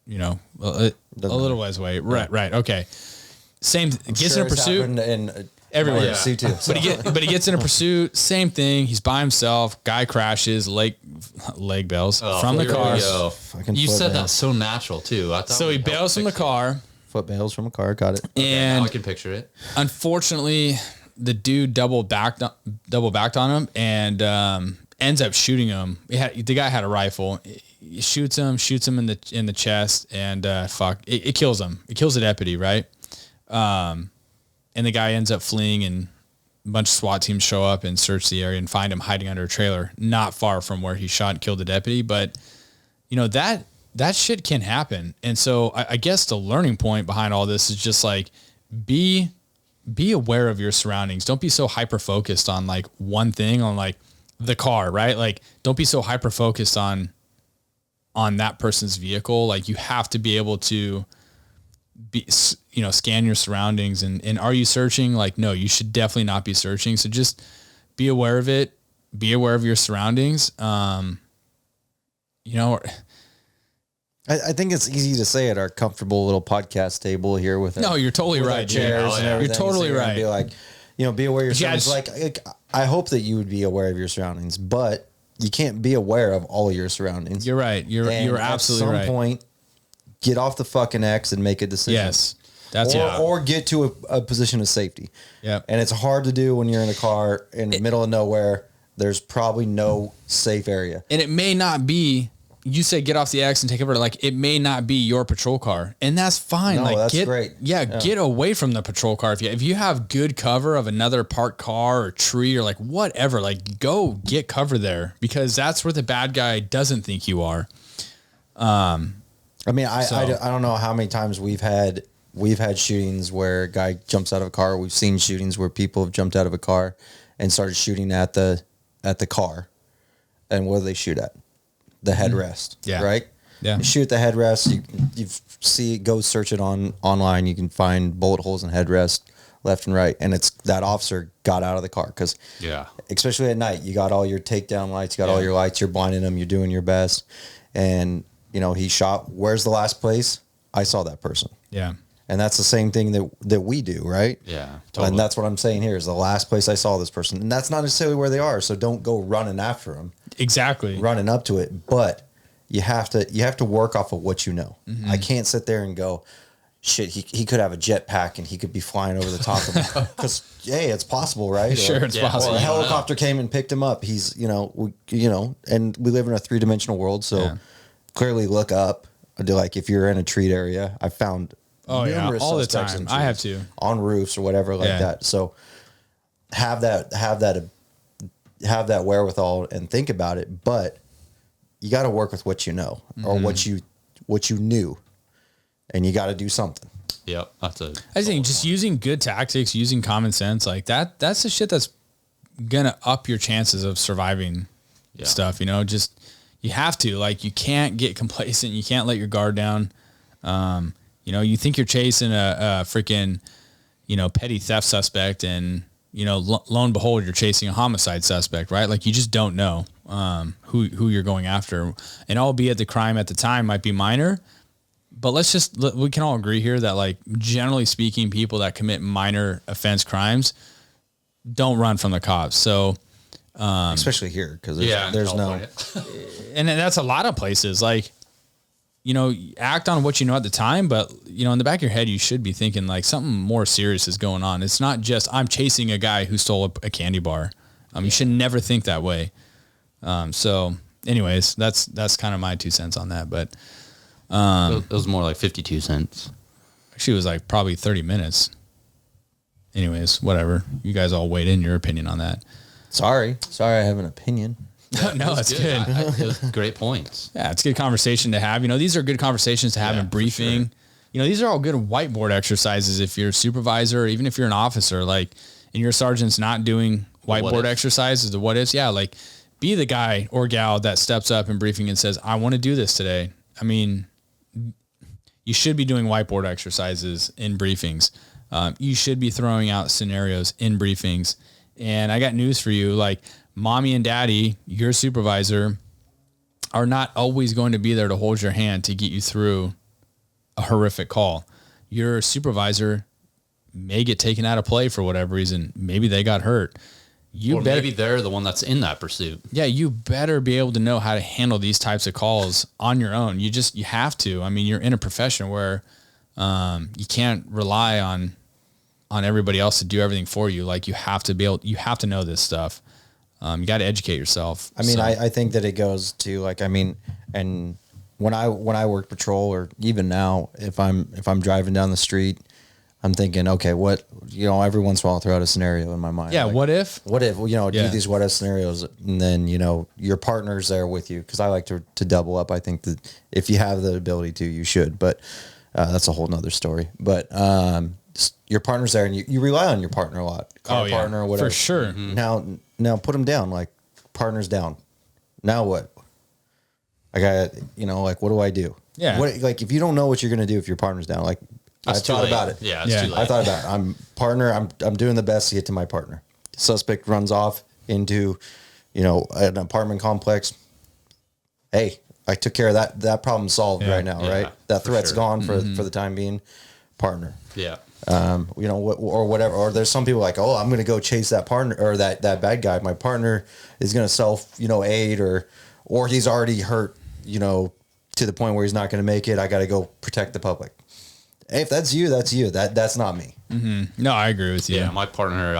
a little ways away. Right. Okay. Same gets in a pursuit. And everywhere. Yeah. See too. So. But he gets in a pursuit. Same thing. He's by himself. Guy crashes. Leg bells from the car. You said that so natural too. I thought so he bails from the car. Foot bails from a car. Got it. And now I can picture it. Unfortunately, the dude double backed on him and ends up shooting him. The guy had a rifle. He shoots him in the chest, and it kills him. It kills the deputy, right? And the guy ends up fleeing, and a bunch of SWAT teams show up and search the area and find him hiding under a trailer, not far from where he shot and killed the deputy. But that shit can happen, and so I guess the learning point behind all this is just like be aware of your surroundings. Don't be so hyper focused on like one thing, on like the car, right? Like don't be so hyper focused on that person's vehicle. Like you have to be able to scan your surroundings and are you searching? Like, no, you should definitely not be searching. So just be aware of it. Be aware of your surroundings. I think it's easy to say at our comfortable little podcast table here with no, you're totally right. Chairs and everything. You're totally right. Be like, be aware of your surroundings. Like I hope that you would be aware of your surroundings, but you can't be aware of all of your surroundings. You're right. You're absolutely right. At some point, get off the fucking X and make a decision. Yes. Or get to a position of safety. Yeah. And it's hard to do when you're in a car in the middle of nowhere. There's probably no safe area. And it may not be, you say get off the X and take over, like it may not be your patrol car, and that's fine. No, like that's great. Yeah, get away from the patrol car. If you have good cover of another parked car or tree or like whatever, like go get cover there, because that's where the bad guy doesn't think you are. I don't know how many times we've had shootings where a guy jumps out of a car. We've seen shootings where people have jumped out of a car and started shooting at the car. And what do they shoot at? The headrest. Yeah. Right? Yeah. You shoot the headrest. Go search it online. You can find bullet holes in headrest left and right. And it's that officer got out of the car because especially at night, you got all your takedown lights, you got all your lights, you're blinding them, you're doing your best. And he shot. Where's the last place? I saw that person. Yeah. And that's the same thing that we do, right? Yeah. Totally. And that's what I'm saying here is the last place I saw this person. And that's not necessarily where they are. So don't go running after them. Exactly. Running up to it. But you have to work off of what you know. Mm-hmm. I can't sit there and go, shit, he could have a jetpack and he could be flying over the top of me. Because, hey, it's possible, right? Sure, it's possible. Well, a helicopter came and picked him up. He's, and we live in a 3-dimensional world. So clearly look up. Like if you're in a treat area, I found numerous all the suspects time. in I have trees, to on roofs or whatever like that. So have that wherewithal and think about it, but you got to work with what you know or what you knew, and you got to do something. Yep. I think just using good tactics, using common sense, like that's the shit that's gonna up your chances of surviving stuff. Just you have to, like, you can't get complacent. You can't let your guard down. You think you're chasing a freaking, petty theft suspect, and lo and behold, you're chasing a homicide suspect, right? Like you just don't know who you're going after, and albeit the crime at the time might be minor, but we can all agree here that, like, generally speaking, people that commit minor offense crimes don't run from the cops. So, especially here, because there's no, and that's a lot of places. Like, act on what you know at the time, but in the back of your head, you should be thinking like something more serious is going on. It's not just I'm chasing a guy who stole a candy bar. You should never think that way. So anyways, that's kind of my 2 cents on that. But it was more like 52 cents. Actually, it was like probably 30 minutes. Anyways, whatever. You guys all weighed in your opinion on that. Sorry, I have an opinion. No, that's good. It was great points. Yeah, it's a good conversation to have. These are good conversations to have in briefing. Sure. These are all good whiteboard exercises if you're a supervisor, or even if you're an officer, like, and your sergeant's not doing whiteboard exercises, the what ifs. Yeah, like, be the guy or gal that steps up in briefing and says, I want to do this today. You should be doing whiteboard exercises in briefings. You should be throwing out scenarios in briefings. And I got news for you. Like, mommy and daddy, your supervisor, are not always going to be there to hold your hand to get you through a horrific call. Your supervisor may get taken out of play for whatever reason. Maybe they got hurt. Or maybe they're the one that's in that pursuit. Yeah, you better be able to know how to handle these types of calls on your own. You have to. I mean, you're in a profession where you can't rely on everybody else to do everything for you. Like you have to know this stuff. You got to educate yourself. I mean, I think that it goes to like, I mean, and when I work patrol or even now, if I'm driving down the street, I'm thinking, okay, what, every once in a while I'll throw out a scenario in my mind. Yeah. Like, What if, do these what if scenarios, and then, your partner's there with you. Cause I like to double up. I think that if you have the ability to, you should, but that's a whole nother story. But your partner's there and you rely on your partner a lot. Partner or whatever. For sure. Mm-hmm. Now put them down, like partner's down. Now what? I got, like, what do I do? Yeah. Like if you don't know what you're going to do if your partner's down, like, I thought about it. Yeah, it's too late. I thought about it. I'm doing the best to get to my partner. Suspect runs off into, an apartment complex. Hey, I took care of that. That problem's solved right now, right? That threat's gone for the time being. Partner. Yeah. Or whatever. Or there's some people like, oh, I'm going to go chase that partner or that bad guy. My partner is going to self, aid or he's already hurt, to the point where he's not going to make it. I got to go protect the public. Hey, if that's you, that's you. That's not me. Mm-hmm. No, I agree with you. Yeah, my partner,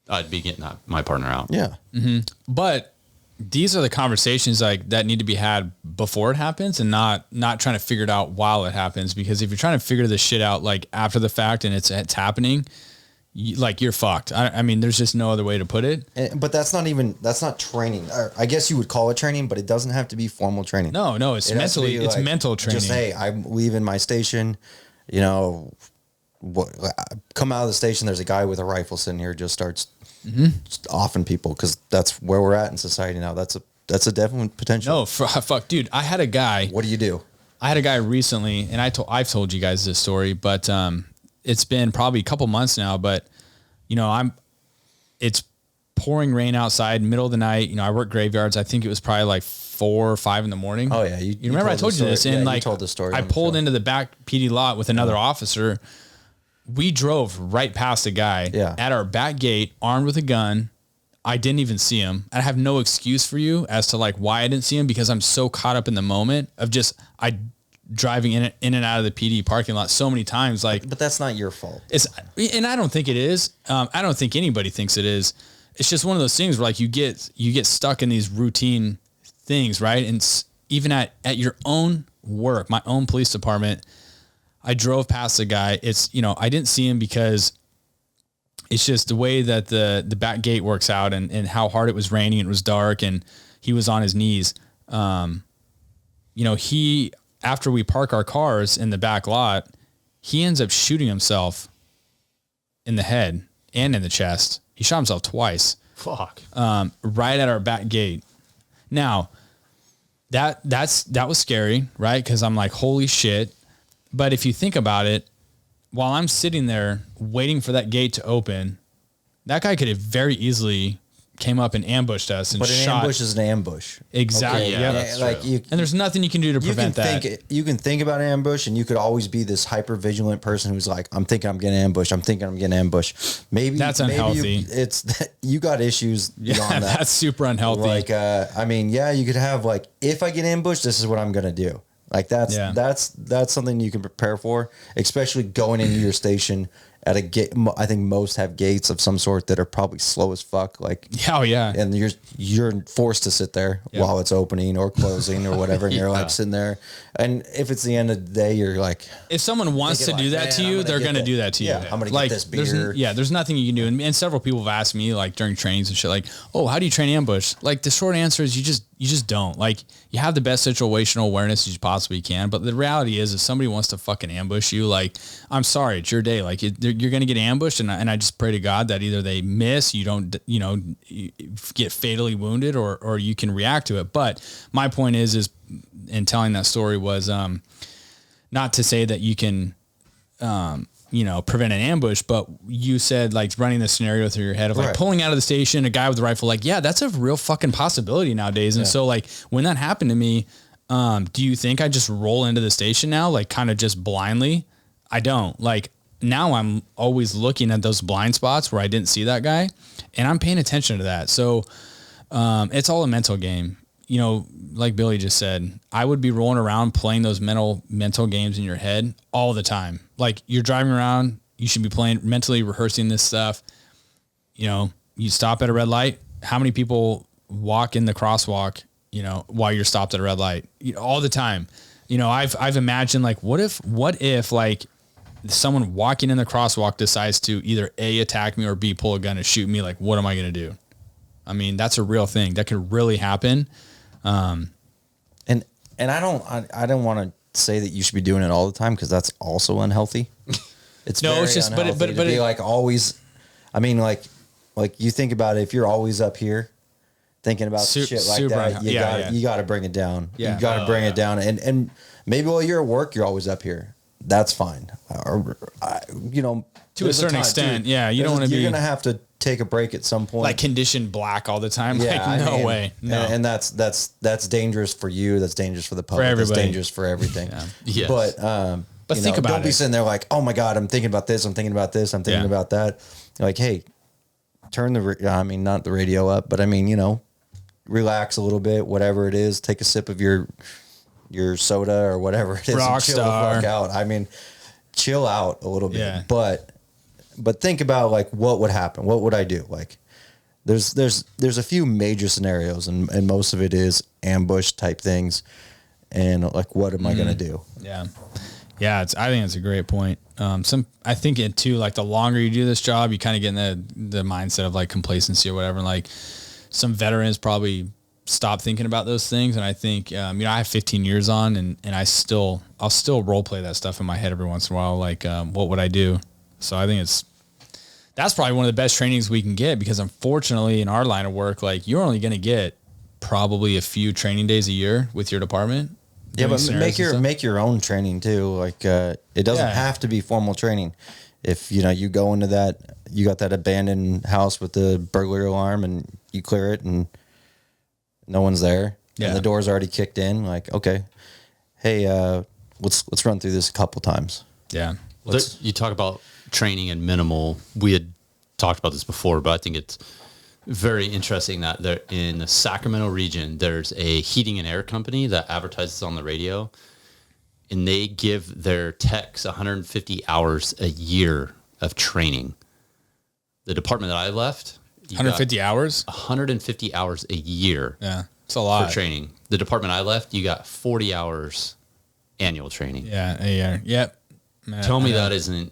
I'd be getting my partner out. Yeah. Mm-hmm. But these are the conversations like that need to be had before it happens and not trying to figure it out while it happens. Because if you're trying to figure this shit out like after the fact and it's happening, you're fucked. I mean, there's just no other way to put it. But that's not training. I guess you would call it training, but it doesn't have to be formal training. No, it's mental training. Just, hey, I'm leaving my station, come out of the station. There's a guy with a rifle sitting here, just starts just offing people. Cause that's where we're at in society now. That's a definite potential. No, fuck, dude. I had a guy. What do you do? I had a guy recently and I've told you guys this story, but, it's been probably a couple months now, but it's pouring rain outside, middle of the night. I work graveyards. I think it was probably like 4 or 5 in the morning. Oh yeah. You remember I told you this, and you told the story. I pulled into the back PD lot with another officer. We drove right past a guy at our back gate, armed with a gun. I didn't even see him. I have no excuse for you as to like why I didn't see him, because I'm so caught up in the moment of driving in and out of the PD parking lot so many times. But that's not your fault. And I don't think it is. I don't think anybody thinks it is. It's just one of those things where like you get stuck in these routine things, right? And even at your own work, my own police department, I drove past the guy. I didn't see him because it's just the way that the back gate works out and how hard it was raining. It was dark and he was on his knees. After we park our cars in the back lot, he ends up shooting himself in the head and in the chest. He shot himself twice. Fuck. Right at our back gate. Now, that was scary, right? Because I'm like, holy shit. But if you think about it, while I'm sitting there waiting for that gate to open, that guy could have very easily came up and ambushed us and shot. But an ambush is an ambush. Exactly. Okay, yeah, that's like true. And there's nothing you can do to prevent that. You can think about ambush, and you could always be this hyper vigilant person who's like, I'm thinking I'm getting ambushed. I'm thinking I'm getting ambushed. Maybe that's unhealthy. You got issues beyond that. That's super unhealthy. Like, you could have like, if I get ambushed, this is what I'm going to do. Like that's something you can prepare for, especially going into your station at a gate. I think most have gates of some sort that are probably slow as fuck. Like, oh yeah. And you're forced to sit there while it's opening or closing or whatever. And you're like sitting there. And if it's the end of the day, you're like, if someone wants to do that to you, they're going to do that to you. Yeah, I'm going to get this beer. There's nothing you can do. And several people have asked me like during trainings and shit, like, oh, how do you train ambush? Like the short answer is you just don't. Like you have the best situational awareness as you possibly can. But the reality is if somebody wants to fucking ambush you, like, I'm sorry, it's your day. Like you're going to get ambushed. And I just pray to God that either they miss, you don't, you get fatally wounded or you can react to it. But my point is in telling that story was, not to say that you can, prevent an ambush, but you said like running the scenario through your head of like pulling out of the station, a guy with a rifle, like, yeah, that's a real fucking possibility nowadays. And so like when that happened to me, do you think I just roll into the station now? Like kind of just blindly? I don't. Like now I'm always looking at those blind spots where I didn't see that guy, and I'm paying attention to that. So it's all a mental game. You know, like Billy just said, I would be rolling around playing those mental games in your head all the time. Like you're driving around, you should be mentally rehearsing this stuff. You know, you stop at a red light. How many people walk in the crosswalk, you know, while you're stopped at a red light? You know, all the time. You know, I've imagined like, what if like someone walking in the crosswalk decides to either A, attack me, or B, pull a gun and shoot me? Like, what am I going to do? I mean, that's a real thing that could really happen. And I don't want to say that you should be doing it all the time, because that's also unhealthy. It's no, very it's just, unhealthy but to be like always. I mean, like you think about it, if you're always up here thinking about shit like that, you got to bring it down. Yeah. You got to bring it down. And maybe while you're at work, you're always up here. That's fine. Or, you know, to a certain extent, yeah. You don't want to be. You're gonna have to take a break at some point. Like conditioned black all the time. Yeah, like no way. No. And that's dangerous for you. That's dangerous for the public. For everybody. That's dangerous for everything. Yes. But think about don't be it. sitting there like, oh my God, I'm thinking about this. I'm thinking about this. I'm thinking about that. You're like, hey, turn not the radio up, but I mean, you know, relax a little bit, whatever it is. Take a sip of your soda or whatever it is. And chill the fuck out. I mean, chill out a little bit. Yeah. But think about like what would happen. What would I do? Like there's a few major scenarios, and most of it is ambush type things. And like, what am I going to do? Yeah. Yeah. I think it's a great point. I think it too, like the longer you do this job, you kind of get in the mindset of like complacency or whatever. And like some veterans probably stop thinking about those things. And I think, I have 15 years on and I'll still role play that stuff in my head every once in a while. Like, what would I do? So I think that's probably one of the best trainings we can get, because unfortunately in our line of work, like you're only going to get probably a few training days a year with your department. Yeah, but make your own training too. Like it doesn't have to be formal training. If you go into that, you got that abandoned house with the burglary alarm and you clear it and no one's there and the door's already kicked in. Like, okay, hey, let's run through this a couple times. Yeah. You talk about training and minimal. We had talked about this before, but I think it's very interesting that there in the Sacramento region, there's a heating and air company that advertises on the radio, and they give their techs 150 hours a year of training. The department that I left, 150 hours? 150 hours a year. Yeah, it's a lot for training. The department I left, you got 40 hours annual training. Yeah, a year. Yep. Tell me that isn't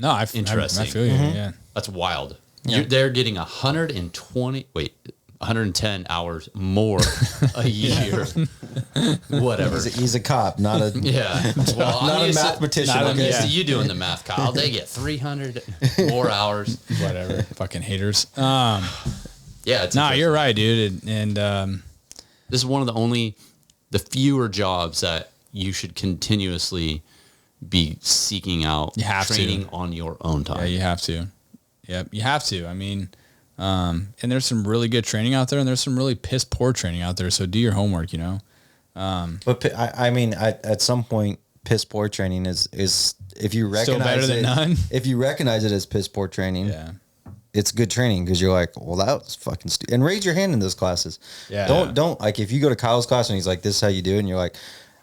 interesting. I feel you. Mm-hmm. Yeah, that's wild. Yeah. They're getting 110 hours more a year. Whatever. He's a cop, not a Well, not a mathematician. I'm used to you doing the math, Kyle. They get 300 more hours. Whatever. Fucking haters. You're right, dude. And this is one of the fewer jobs that you should continuously be seeking out training on your own time. Yeah, you have to. Yep, you have to. I mean, and there's some really good training out there, and there's some really piss poor training out there. So do your homework, But I mean, at some point, piss poor training is if you recognize still better than none. If you recognize it as piss poor training, it's good training, because you're like, well, that was fucking stupid. And raise your hand in those classes. Yeah. Don't like if you go to Kyle's class and he's like, this is how you do it, and you're like,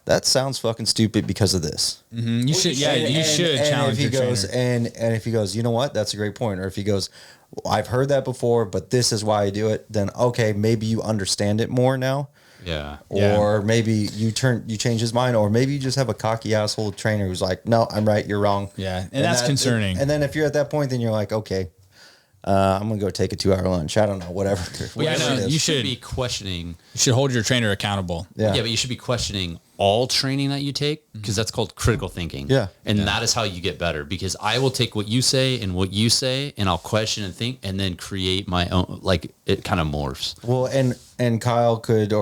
that sounds fucking stupid because of this. Mm-hmm. You should challenge your trainer. And if he goes, you know what, that's a great point. Or if he goes, well, I've heard that before, but this is why I do it. Then okay, maybe you understand it more now. Yeah. Or maybe you change his mind, or maybe you just have a cocky asshole trainer who's like, no, I'm right, you're wrong. Yeah, and that's concerning. And then if you're at that point, then you're like, okay, I'm gonna go take a 2-hour lunch. I don't know, whatever. You should be questioning. You should hold your trainer accountable. Yeah, but you should be questioning all training that you take, because that's called critical thinking. Yeah, and that is how you get better. Because I will take what you say, and I'll question and think, and then create my own. Like it kind of morphs. Well, and Kyle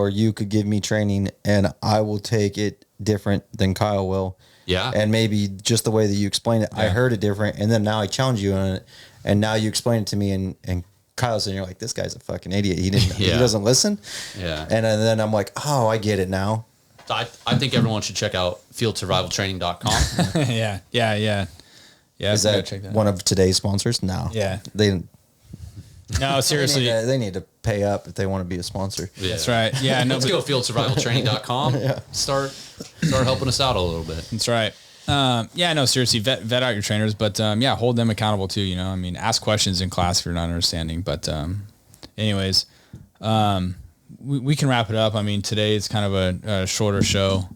you could give me training, and I will take it different than Kyle will. Yeah, and maybe just the way that you explain it, I heard it different, and then now I challenge you on it. And now you explain it to me, and Kyle's and you're like, this guy's a fucking idiot. He doesn't listen. Yeah. And then I'm like, oh, I get it now. I think everyone should check out fieldsurvivaltraining.com. Yeah. Yeah, Is we gotta that check that one of today's sponsors? No. Yeah. They seriously. they need to pay up if they want to be a sponsor. Yeah. That's right. Yeah, no, Let's go fieldsurvivaltraining.com. Start helping us out a little bit. That's right. Yeah, no, seriously, vet out your trainers, but yeah, hold them accountable too. You know, I mean, ask questions in class if you're not understanding. But anyways, we can wrap it up. I mean, today is kind of a shorter show.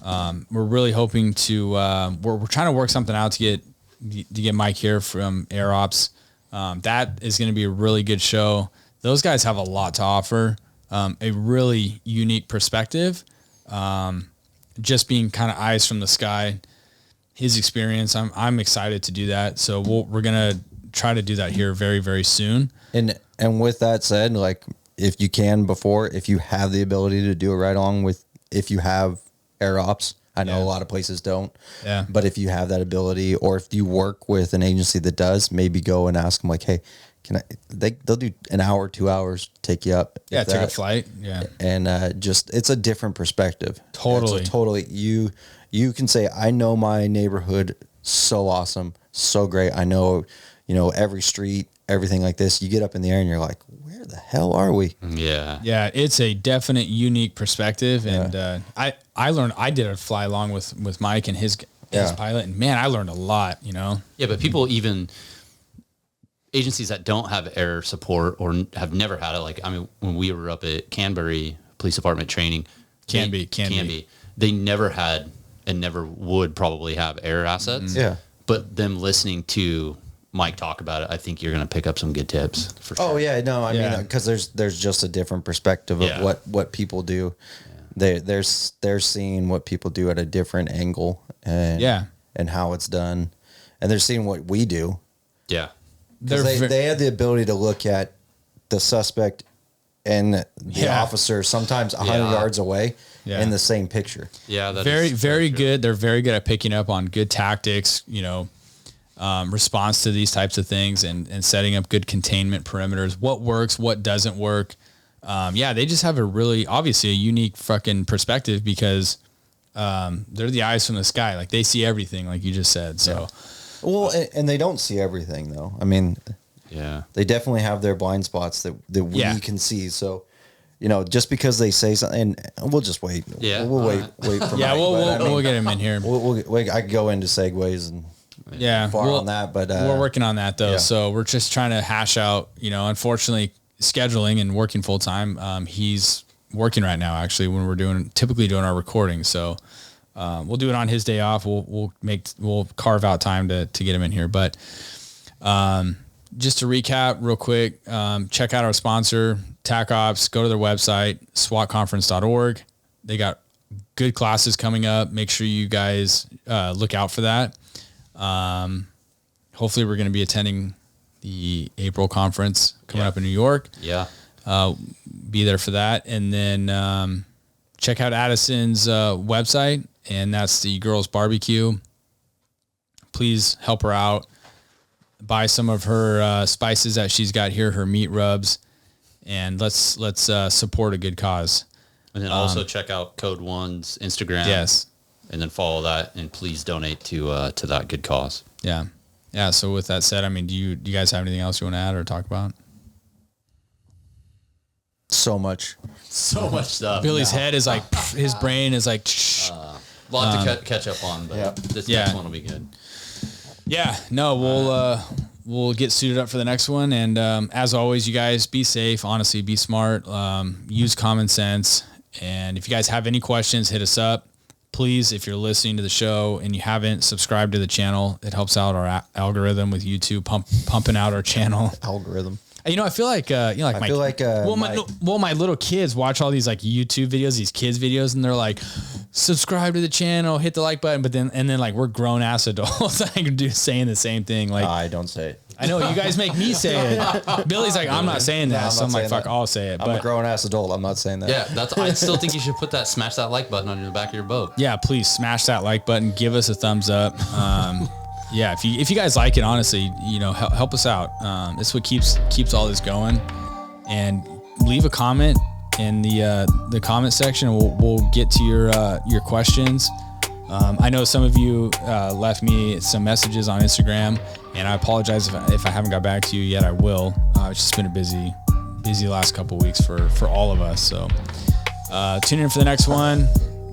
We're really hoping to we're trying to work something out to get Mike here from Air Ops. That is going to be a really good show. Those guys have a lot to offer. A really unique perspective. Just being kind of eyes from the sky. His experience, I'm excited to do that. So we're gonna try to do that here very, very soon. And with that said, like if you have the ability to do it right along with, if you have Air Ops, I know a lot of places don't. Yeah. But if you have that ability, or if you work with an agency that does, maybe go and ask them like, hey, they'll do an hour, 2 hours, take you up. Yeah, take a flight. Yeah. And it's a different perspective. Totally. Totally. You can say, I know my neighborhood so awesome, so great. I know, every street, everything like this. You get up in the air and you're like, where the hell are we? Yeah. Yeah, it's a definite unique perspective. And I learned, I did a fly along with Mike and his pilot, and man, I learned a lot, Yeah, but people, even agencies that don't have air support or have never had it, like, I mean, when we were up at Canberry Police Department training, can be. They never had and never would probably have air assets. Mm-hmm. Yeah. But them listening to Mike talk about it, I think you're going to pick up some good tips for sure. Oh yeah, no, I mean, because there's just a different perspective of what people do. Yeah. They're seeing what people do at a different angle, and how it's done, and they're seeing what we do. Yeah, they have the ability to look at the suspect and the officer sometimes 100 yards away in the same picture. Yeah, that very, is very good. They're very good at picking up on good tactics, response to these types of things, and setting up good containment perimeters. What works, what doesn't work. They just have obviously a unique fucking perspective because they're the eyes from the sky. Like they see everything, like you just said. So, well, and they don't see everything though. I mean, they definitely have their blind spots that we can see. So, just because they say something, and we'll just wait. Yeah, we'll wait for Mike, we'll get him in here. I could go into segues and on that, but we're working on that though. So we're just trying to hash out, unfortunately scheduling and working full time. He's working right now actually when we're typically doing our recording. So we'll do it on his day off. We'll carve out time to get him in here. But just to recap real quick, check out our sponsor, TAC Ops. Go to their website, swatconference.org. They got good classes coming up. Make sure you guys look out for that. Hopefully we're going to be attending the April conference coming up in New York. Yeah. Be there for that. And then check out Addison's website, and that's the Girls Barbecue. Please help her out. Buy some of her spices that she's got here, her meat rubs, and let's support a good cause. And then also check out Code One's Instagram. Yes. And then follow that, and please donate to that good cause. Yeah. Yeah. So with that said, I mean, do you guys have anything else you want to add or talk about? So much stuff. Billy's head is like, his brain is like, a lot to catch up on, but this next one will be good. Yeah, no, we'll get suited up for the next one. And as always, you guys be safe, honestly, be smart, use common sense. And if you guys have any questions, hit us up. Please, if you're listening to the show and you haven't subscribed to the channel, it helps out our algorithm with YouTube pumping out our channel. Algorithm. I feel like my little kids watch all these like YouTube videos, these kids videos, and they're like, subscribe to the channel, hit the like button, but then like we're grown ass adults saying the same thing. Like, I don't say it. I know you guys make me say it. Billy's like, I'm not saying that. So I'm like, fuck, I'll say it. I'm a grown ass adult. I'm not saying that. Yeah, I still think you should smash that like button on the back of your boat. Yeah, please smash that like button. Give us a thumbs up. Yeah, if you guys like it, honestly, help us out. It's what keeps all this going. And leave a comment in the comment section. We'll get to your questions. I know some of you left me some messages on Instagram, and I apologize if I haven't got back to you yet. I will. It's just been a busy last couple weeks for all of us. So tune in for the next one.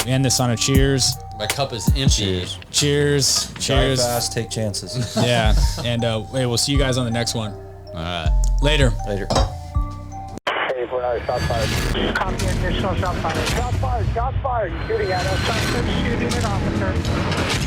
We end this on a cheers. My cup is empty. Cheers. Drive fast, take chances. Yeah. And hey, we'll see you guys on the next one. All right. Later. Hey, 4-hour, shot fired. Copy, additional shot fired. Shot fired, shot fired. Shooting at us. Shooting at officer.